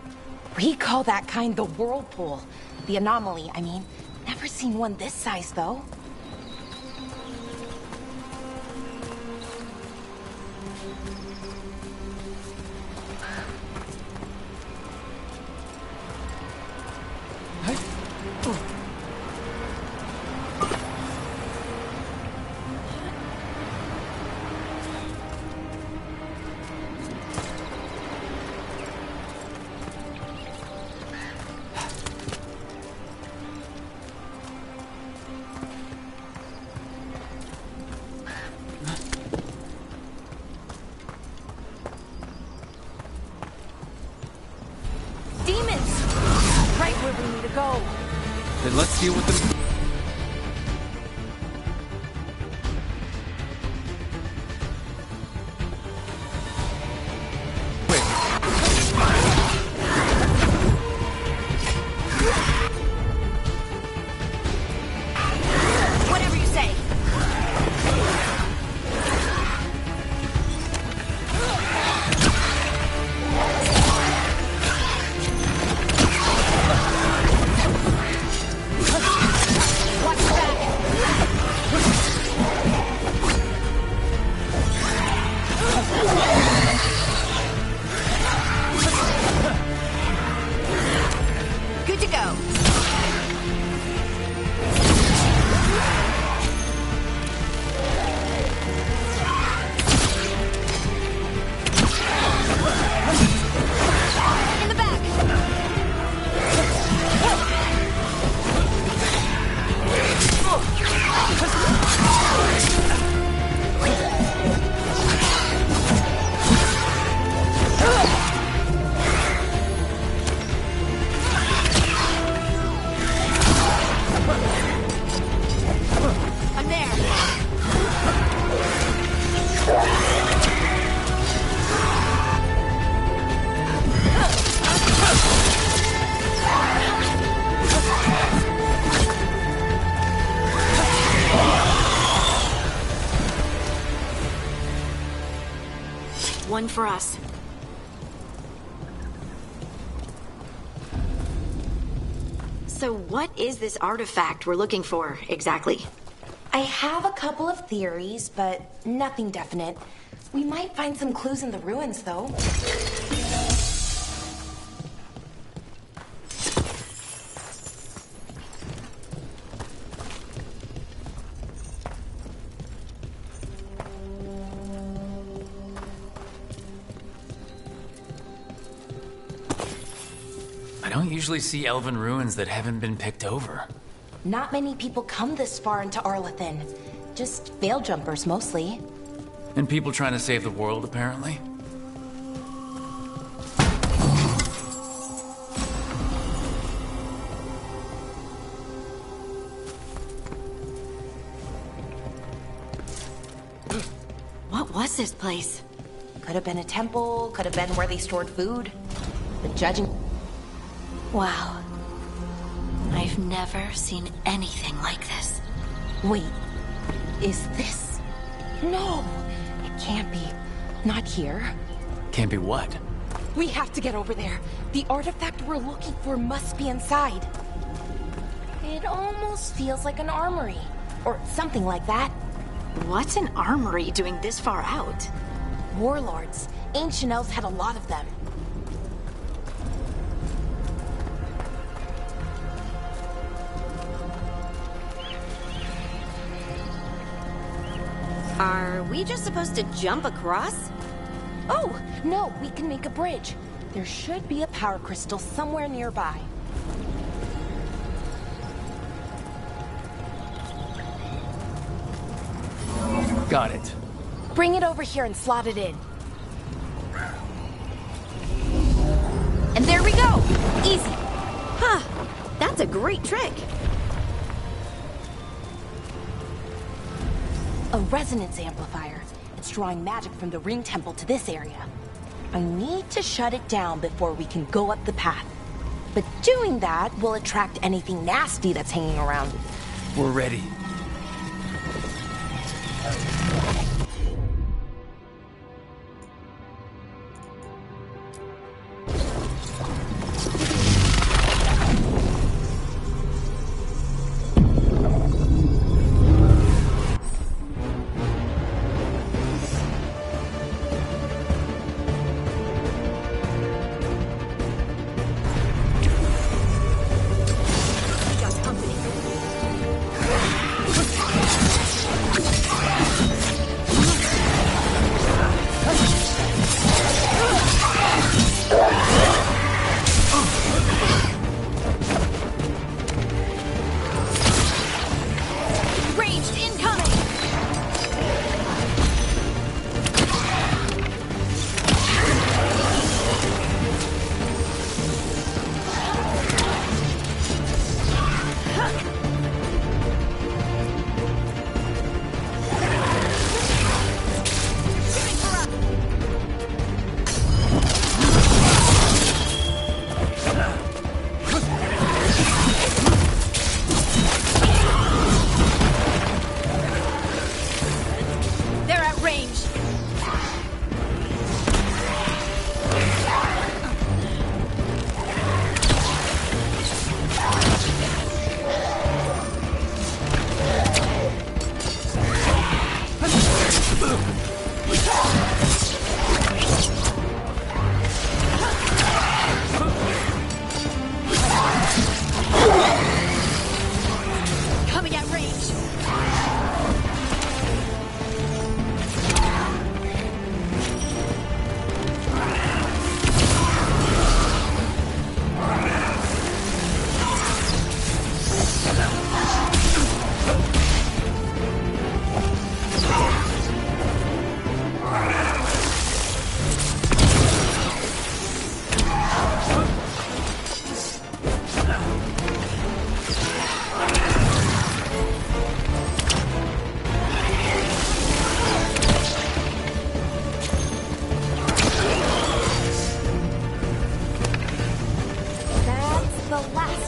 We call that kind the whirlpool. The anomaly, I mean. Never seen one this size, though. to go. Then let's deal with them. Whatever you say. Good to go. In the back. I'm there. One for us. So what is this artifact we're looking for, exactly? I have a couple of theories, but nothing definite. We might find some clues in the ruins, though. I don't usually see elven ruins that haven't been picked over. Not many people come this far into Arlathan. Just veil jumpers, mostly. And people trying to save the world, apparently. What was this place? Could have been a temple, could have been where they stored food. But judging... Wow. I've never seen anything like this. Wait, is this... No, it can't be. Not here. Can't be what? We have to get over there. The artifact we're looking for must be inside. It almost feels like an armory. Or something like that. What's an armory doing this far out? Warlords. Ancient elves had a lot of them. Are we just supposed to jump across? Oh, no, we can make a bridge. There should be a power crystal somewhere nearby. Got it. Bring it over here and slot it in. And there we go! Easy. Huh. That's a great trick. A resonance amplifier. It's drawing magic from the ring temple to this area. I need to shut it down before we can go up the path. But doing that will attract anything nasty that's hanging around. We're ready.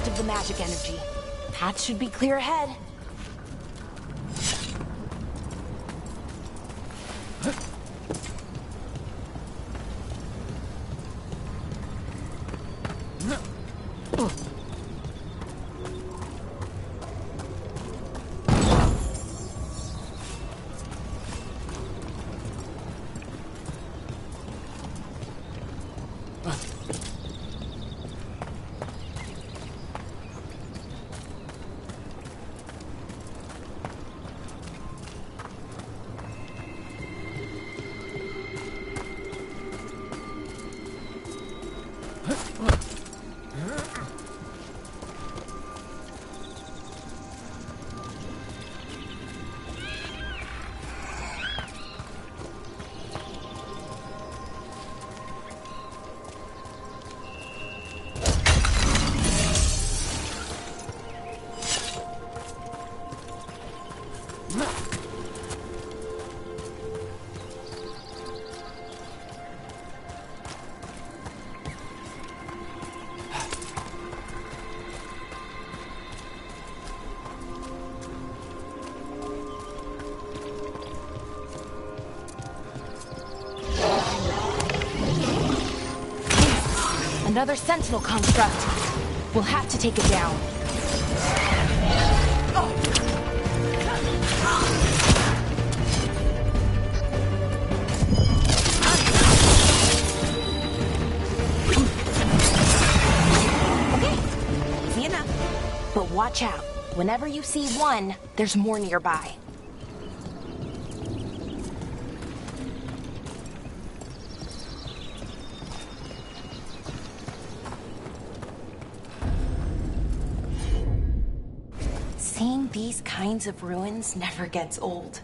most of the magic energy. Path should be clear ahead. Another sentinel construct. We'll have to take it down. Okay, easy enough. But watch out. Whenever you see one, there's more nearby. Seeing these kinds of ruins never gets old.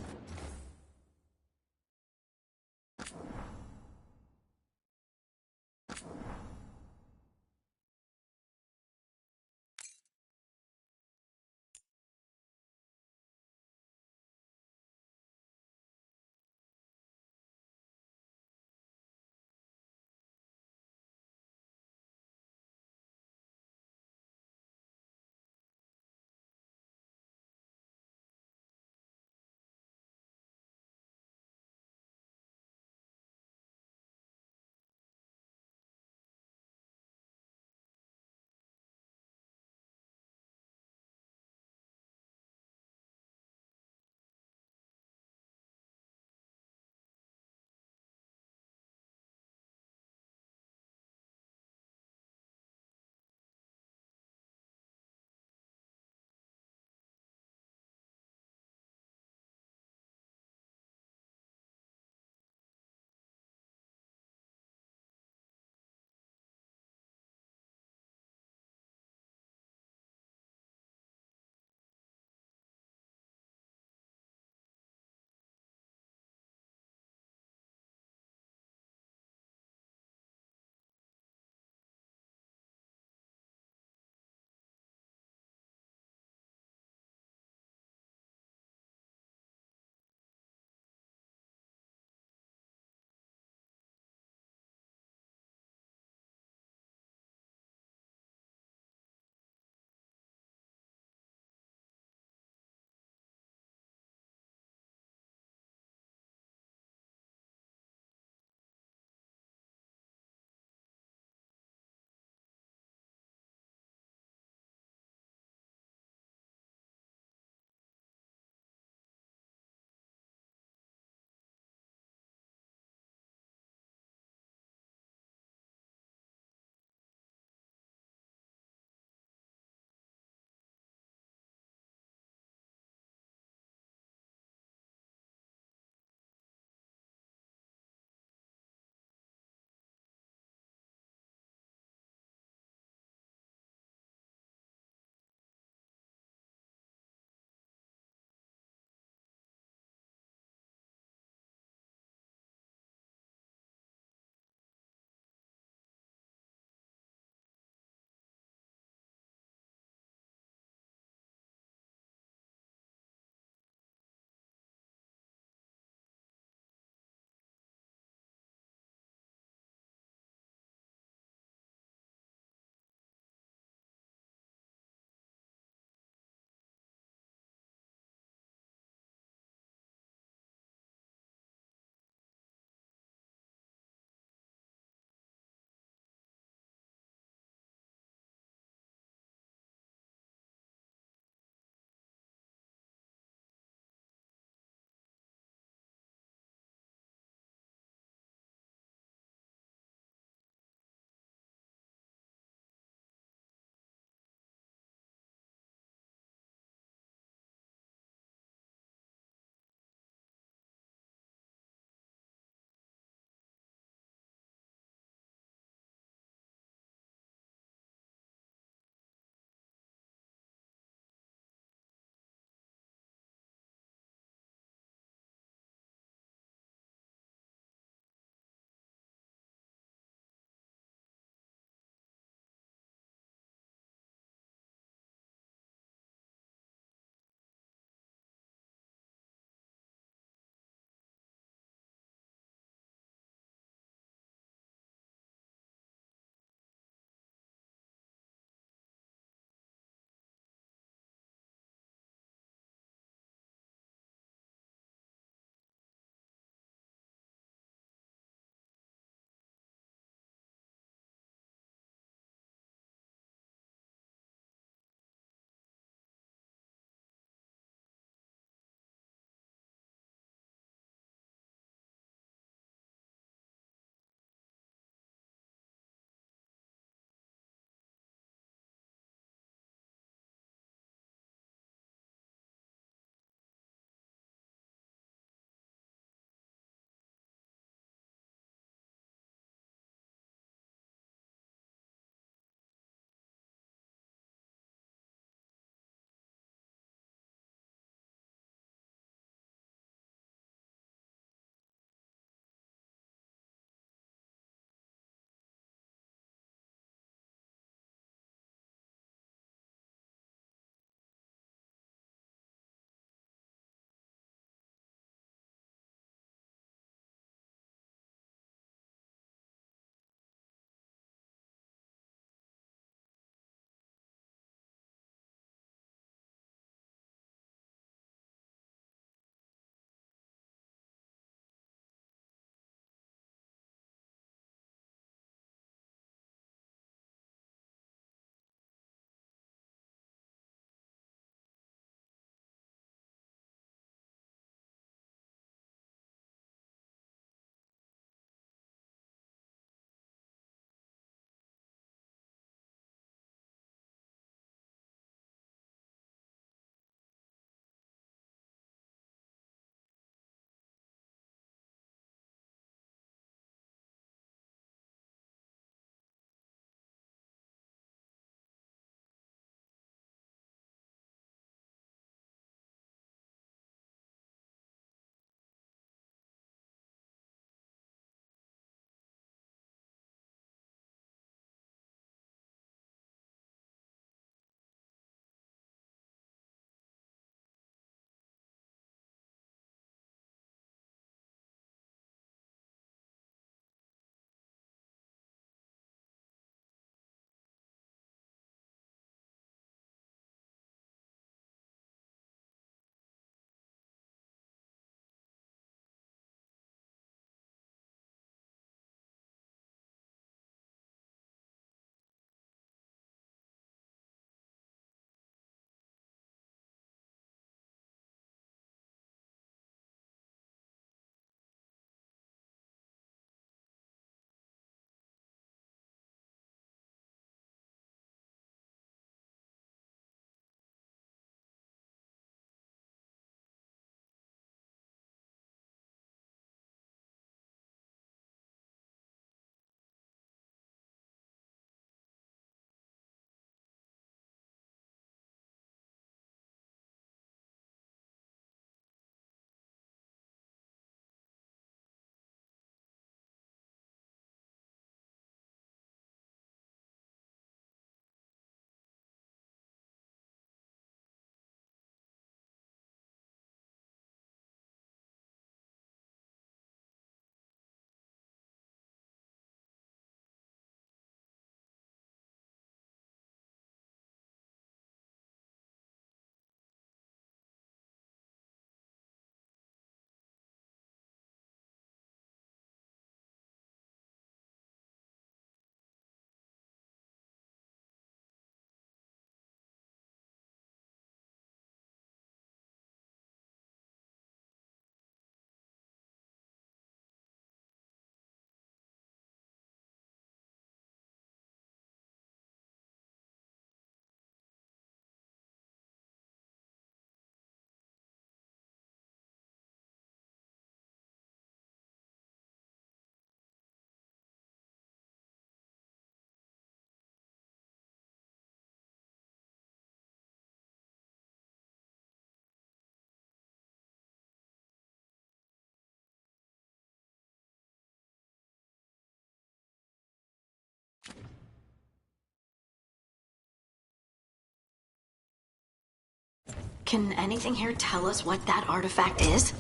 Can anything here tell us what that artifact is?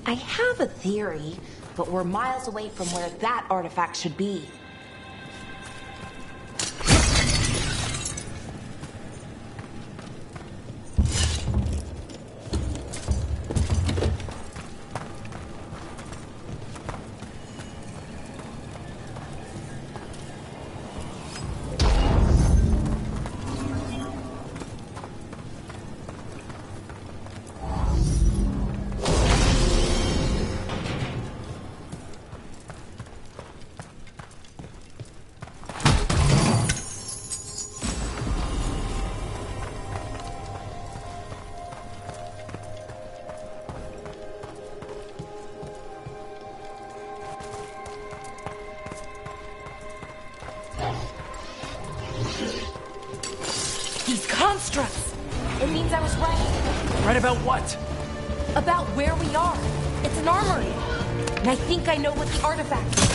I have a theory, but we're miles away from where that artifact should be. Constructs! It means I was right. Right about what? About where we are. It's an armory. And I think I know what the artifact is.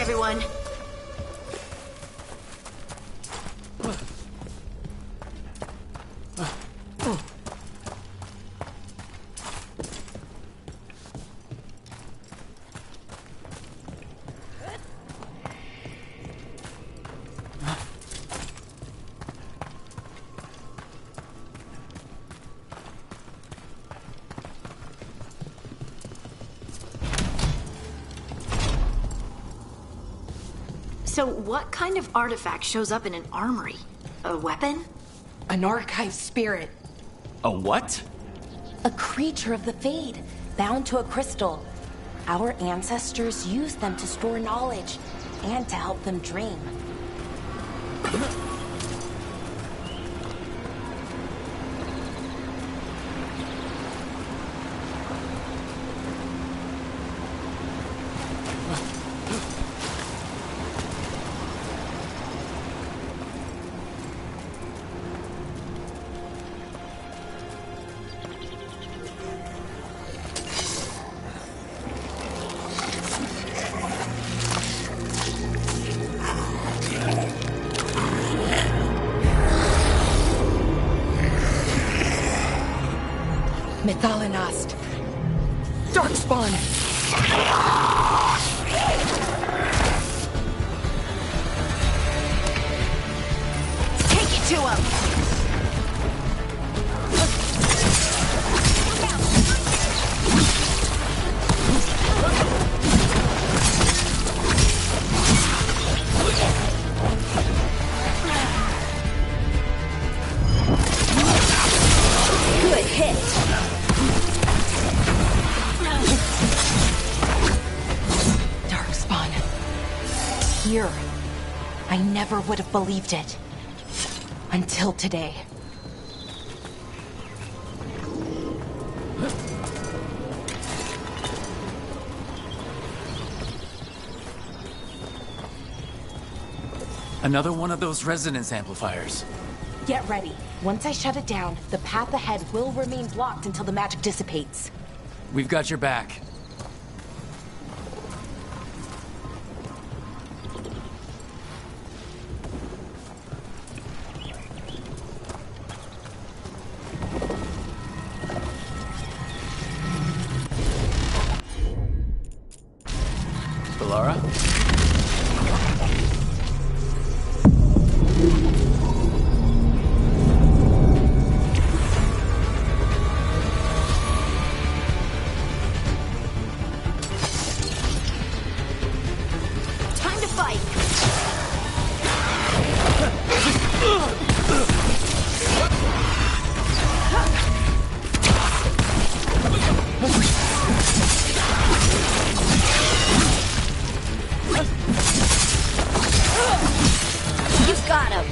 Everyone. So what kind of artifact shows up in an armory? A weapon? An archive spirit. A what? A creature of the Fade, bound to a crystal. Our ancestors used them to store knowledge and to help them dream. Methalinast. Darkspawn. Take it to him! Good hit. here. I never would have believed it. Until today. Another one of those resonance amplifiers. Get ready. Once I shut it down, the path ahead will remain blocked until the magic dissipates. We've got your back. Lara? Time to fight! You've got him!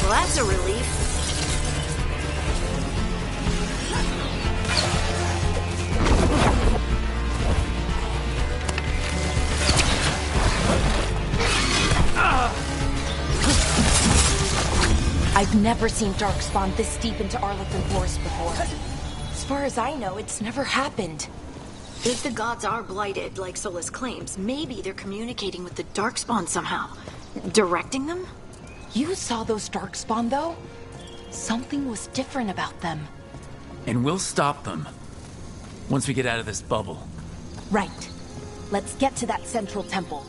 Well, that's a relief. I've never seen Darkspawn this deep into Arlington Forest before. As far as I know, it's never happened. If the gods are blighted, like Solus claims, maybe they're communicating with the Darkspawn somehow. Directing them? You saw those Darkspawn, though? Something was different about them. And we'll stop them. Once we get out of this bubble. Right. Let's get to that central temple.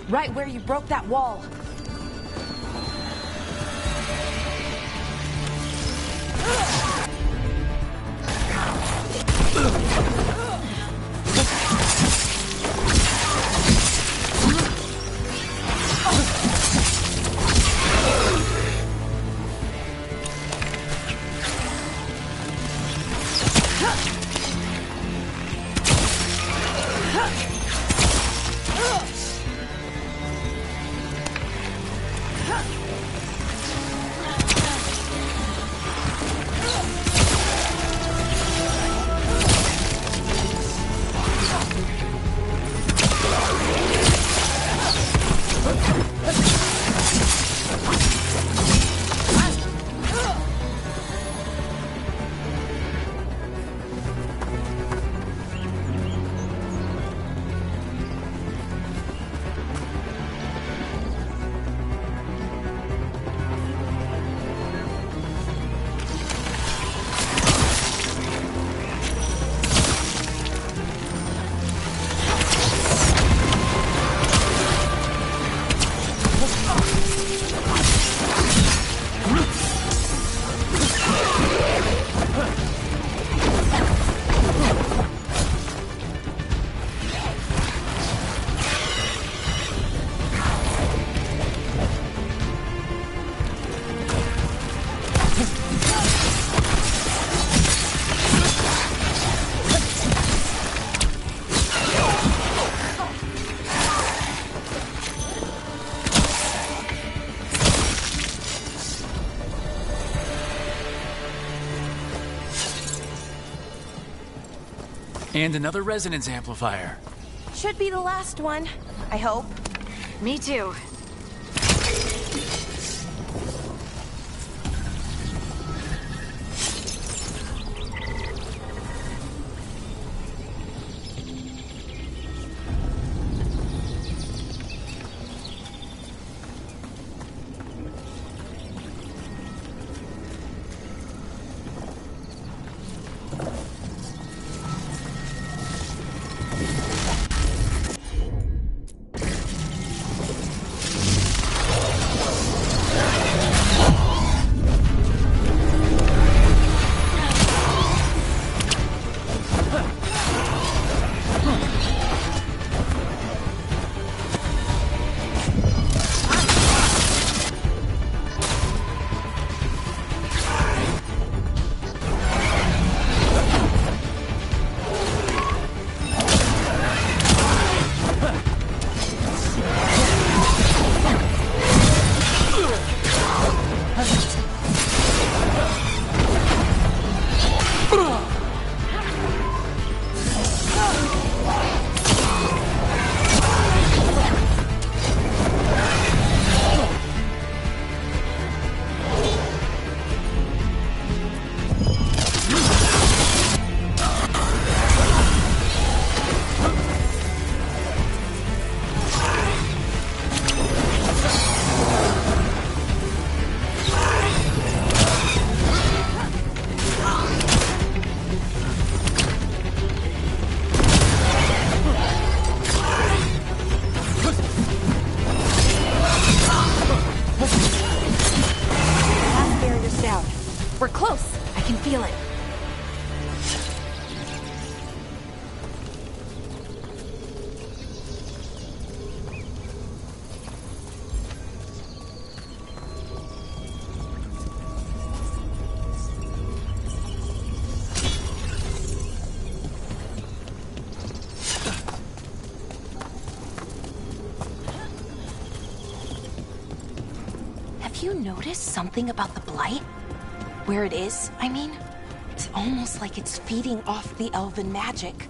Right where you broke that wall. And another resonance amplifier. Should be the last one, I hope. Me too. feel it. Have you noticed something about the blight? Where it is, I mean? It's almost like it's feeding off the elven magic.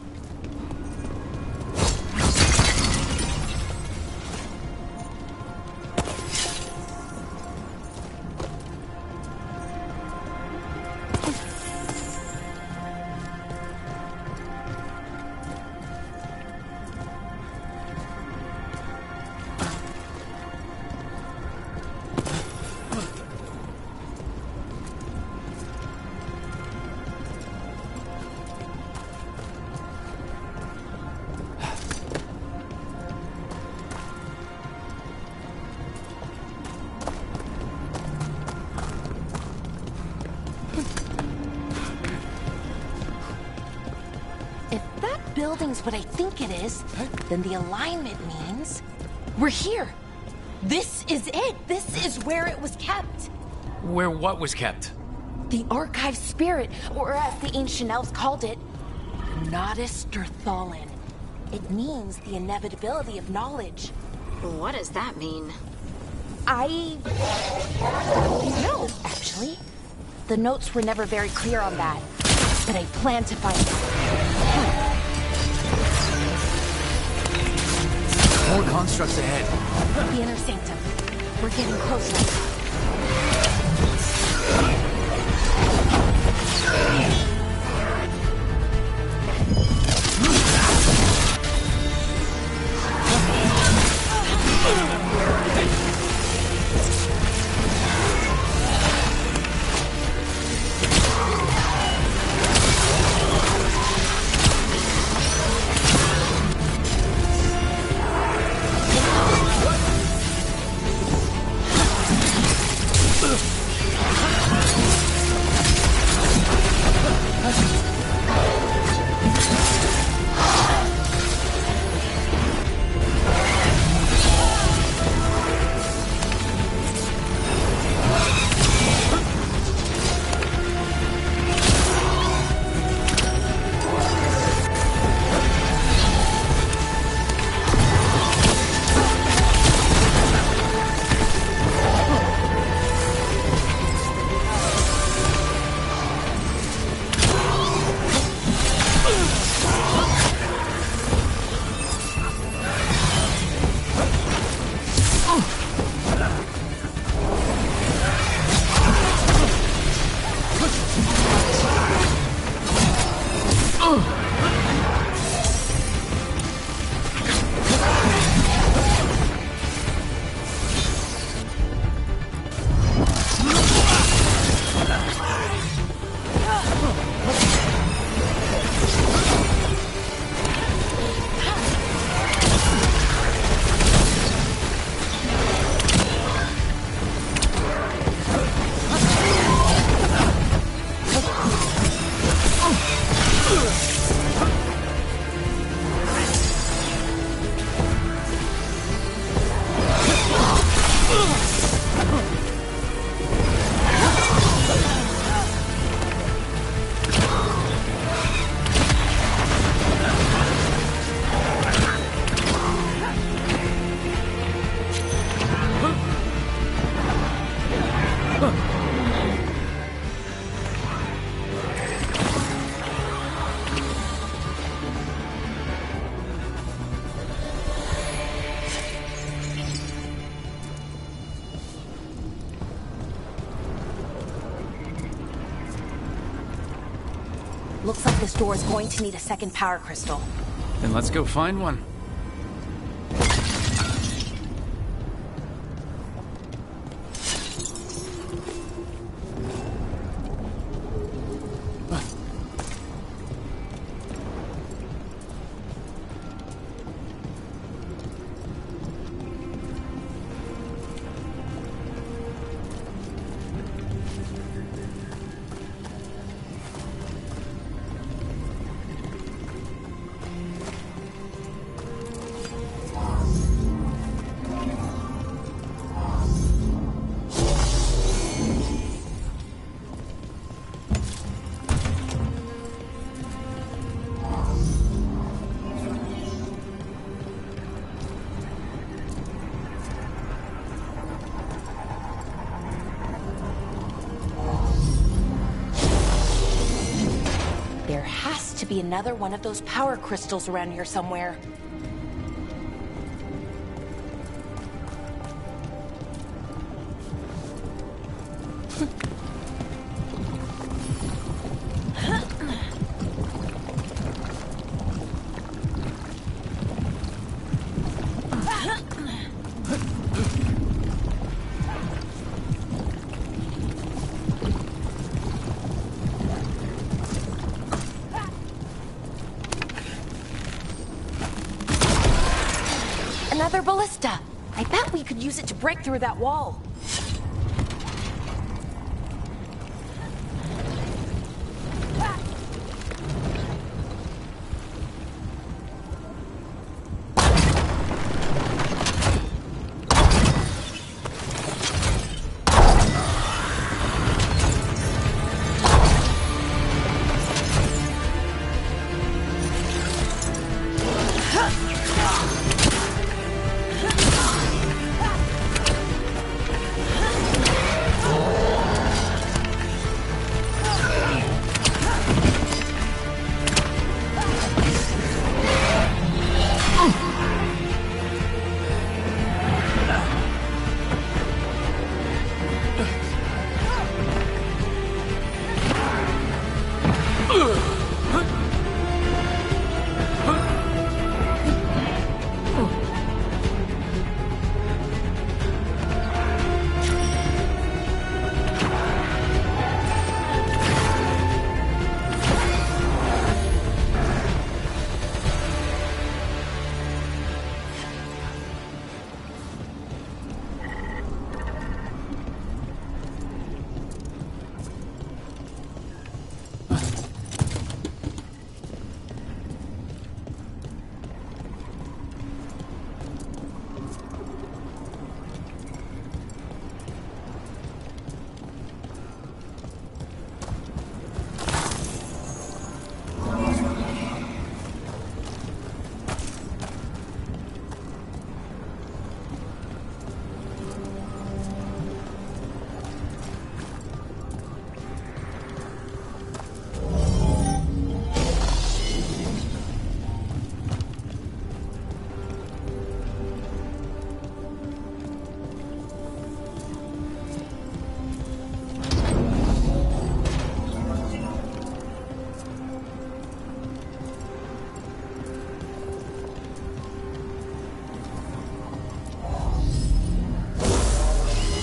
Building's what I think it is, then the alignment means we're here. This is it. This is where it was kept. Where what was kept? The archive spirit, or as the ancient elves called it, Nodis Durthalin. It means the inevitability of knowledge. What does that mean? I don't know, actually. The notes were never very clear on that, but I plan to find out. More constructs ahead. The inner sanctum. We're getting closer. Looks like this door is going to need a second power crystal. Then let's go find one. to be another one of those power crystals around here somewhere. Another ballista! I bet we could use it to break through that wall.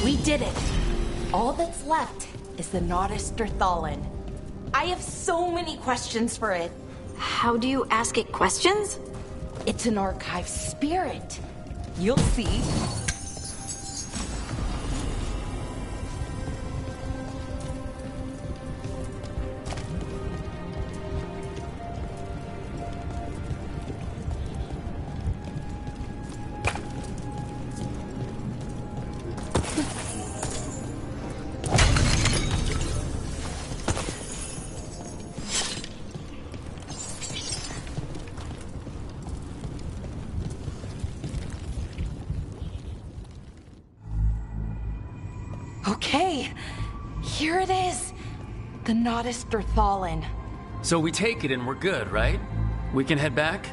We did it! All that's left is the Nodus Derthalin. I have so many questions for it. How do you ask it questions? It's an archive spirit. You'll see. Okay, here it is. The Nodus Derthalin. So we take it and we're good, right? We can head back?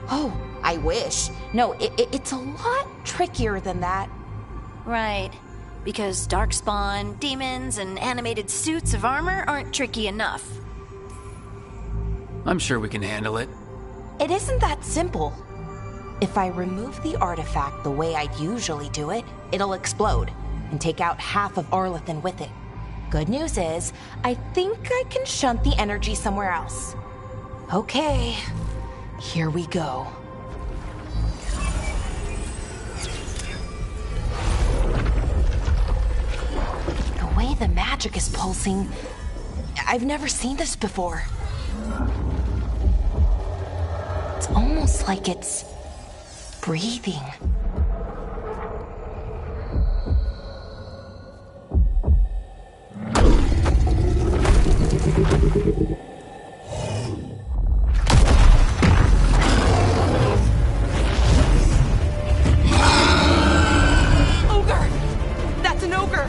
Oh, I wish. No, it's a lot trickier than that. Right. Because darkspawn, demons, and animated suits of armor aren't tricky enough. I'm sure we can handle it. It isn't that simple. If I remove the artifact the way I'd usually do it, it'll explode and take out half of Arlethan with it. Good news is, I think I can shunt the energy somewhere else. Okay, here we go. The way the magic is pulsing, I've never seen this before. It's almost like it's breathing. Ogre! That's an ogre!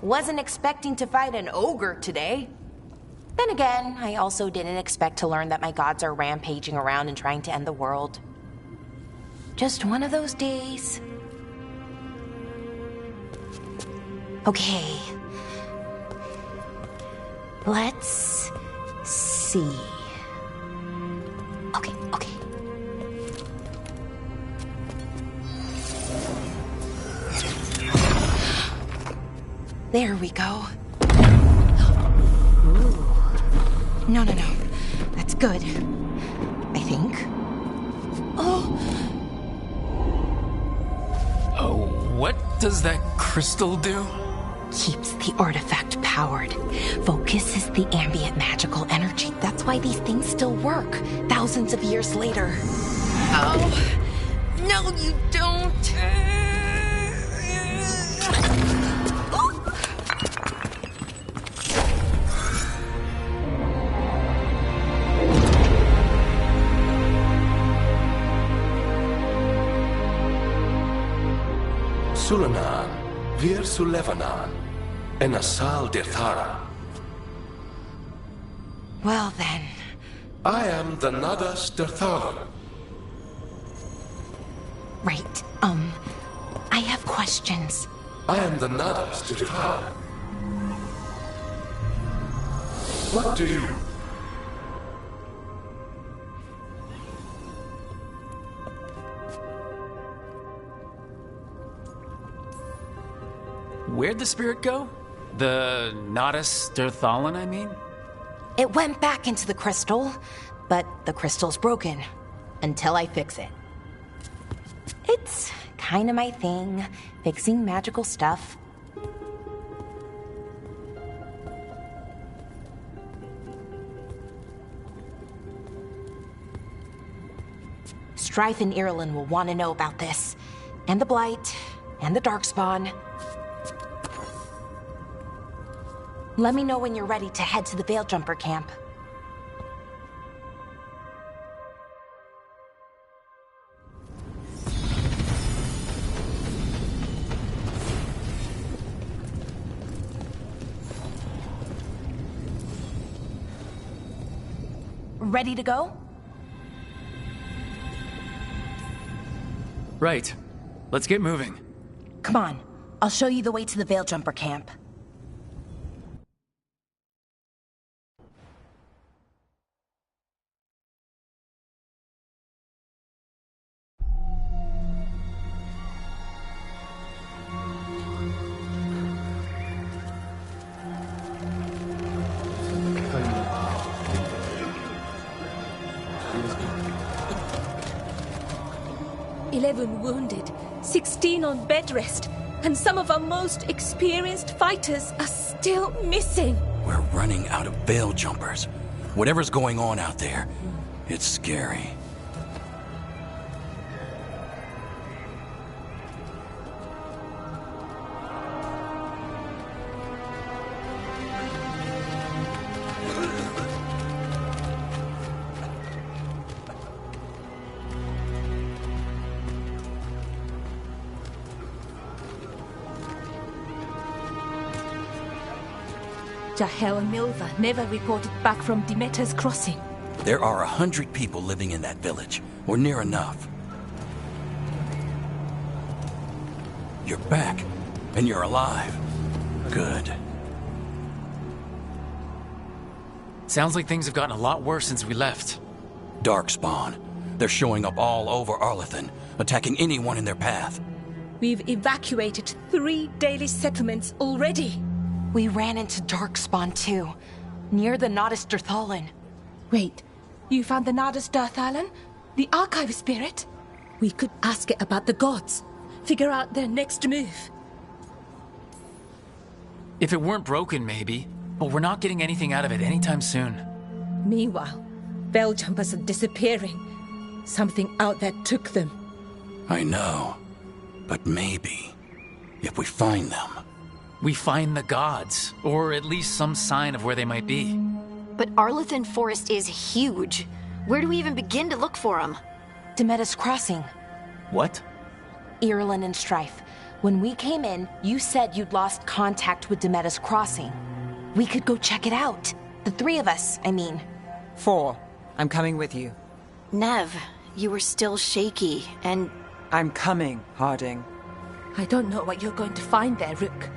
Wasn't expecting to fight an ogre today. Then again, I also didn't expect to learn that my gods are rampaging around and trying to end the world. Just one of those days. Okay. Let's see. Okay. There we go. Ooh. No. That's good. I think. Oh, what does that crystal do? keeps the artifact powered. Focuses the ambient magical energy. That's why these things still work, thousands of years later. Oh, no, you don't. Sulanan, Vir Sulevanan, and Asal Dirthara. Well then. I am the Nadas Dirthalan. Right, I have questions. I am the Nadas Dirthalan. What do you... Where'd the spirit go? The Nadas Dirthalan, I mean? It went back into the crystal, but the crystal's broken. Until I fix it. It's kind of my thing, fixing magical stuff. Strife and Irulan will want to know about this. And the Blight, and the Darkspawn. Let me know when you're ready to head to the Veil-Jumper camp. Ready to go? Right. Let's get moving. Come on. I'll show you the way to the Veil-Jumper camp. Wounded, 16 on bed rest, and some of our most experienced fighters are still missing. We're running out of veil jumpers. Whatever's going on out there, it's scary. Jahel and Milva never reported back from Demeter's crossing. There are 100 people living in that village, or near enough. You're back, and you're alive. Good. Sounds like things have gotten a lot worse since we left. Darkspawn. They're showing up all over Arlathan, attacking anyone in their path. We've evacuated 3 daily settlements already. We ran into Darkspawn too, near the Nadas Dirthalan. Wait, you found the Nadas Dirthalan? The archive spirit? We could ask it about the gods, figure out their next move. If it weren't broken, maybe, but we're not getting anything out of it anytime soon. Meanwhile, Veil-Jumpers are disappearing. Something out there took them. I know, but maybe, if we find them... We find the gods, or at least some sign of where they might be. But Arlathan Forest is huge. Where do we even begin to look for them? Demeter's crossing. What? Irulan and Strife. When we came in, you said you'd lost contact with Demeter's Crossing. We could go check it out. The three of us, I mean. 4. I'm coming with you. Nev, you were still shaky, and... I'm coming, Harding. I don't know what you're going to find there, Rook.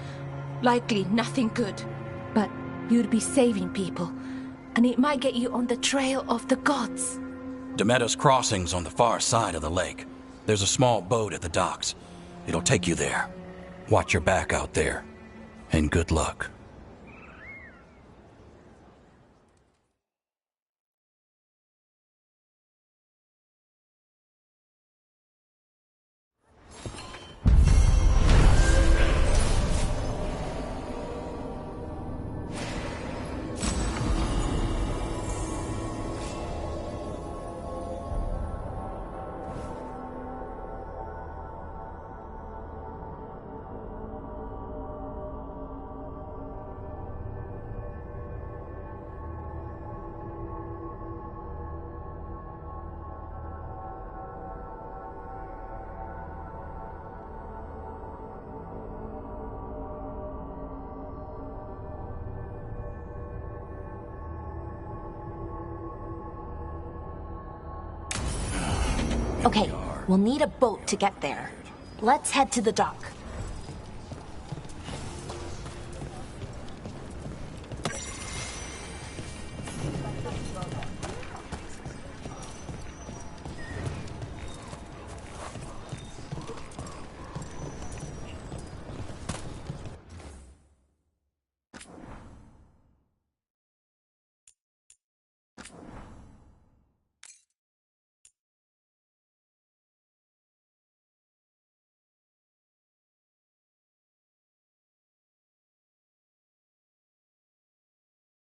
Likely nothing good. But you'd be saving people, and it might get you on the trail of the gods. Demeter's Crossing's on the far side of the lake. There's a small boat at the docks. It'll take you there. Watch your back out there. And good luck. Okay, we'll need a boat to get there. Let's head to the dock.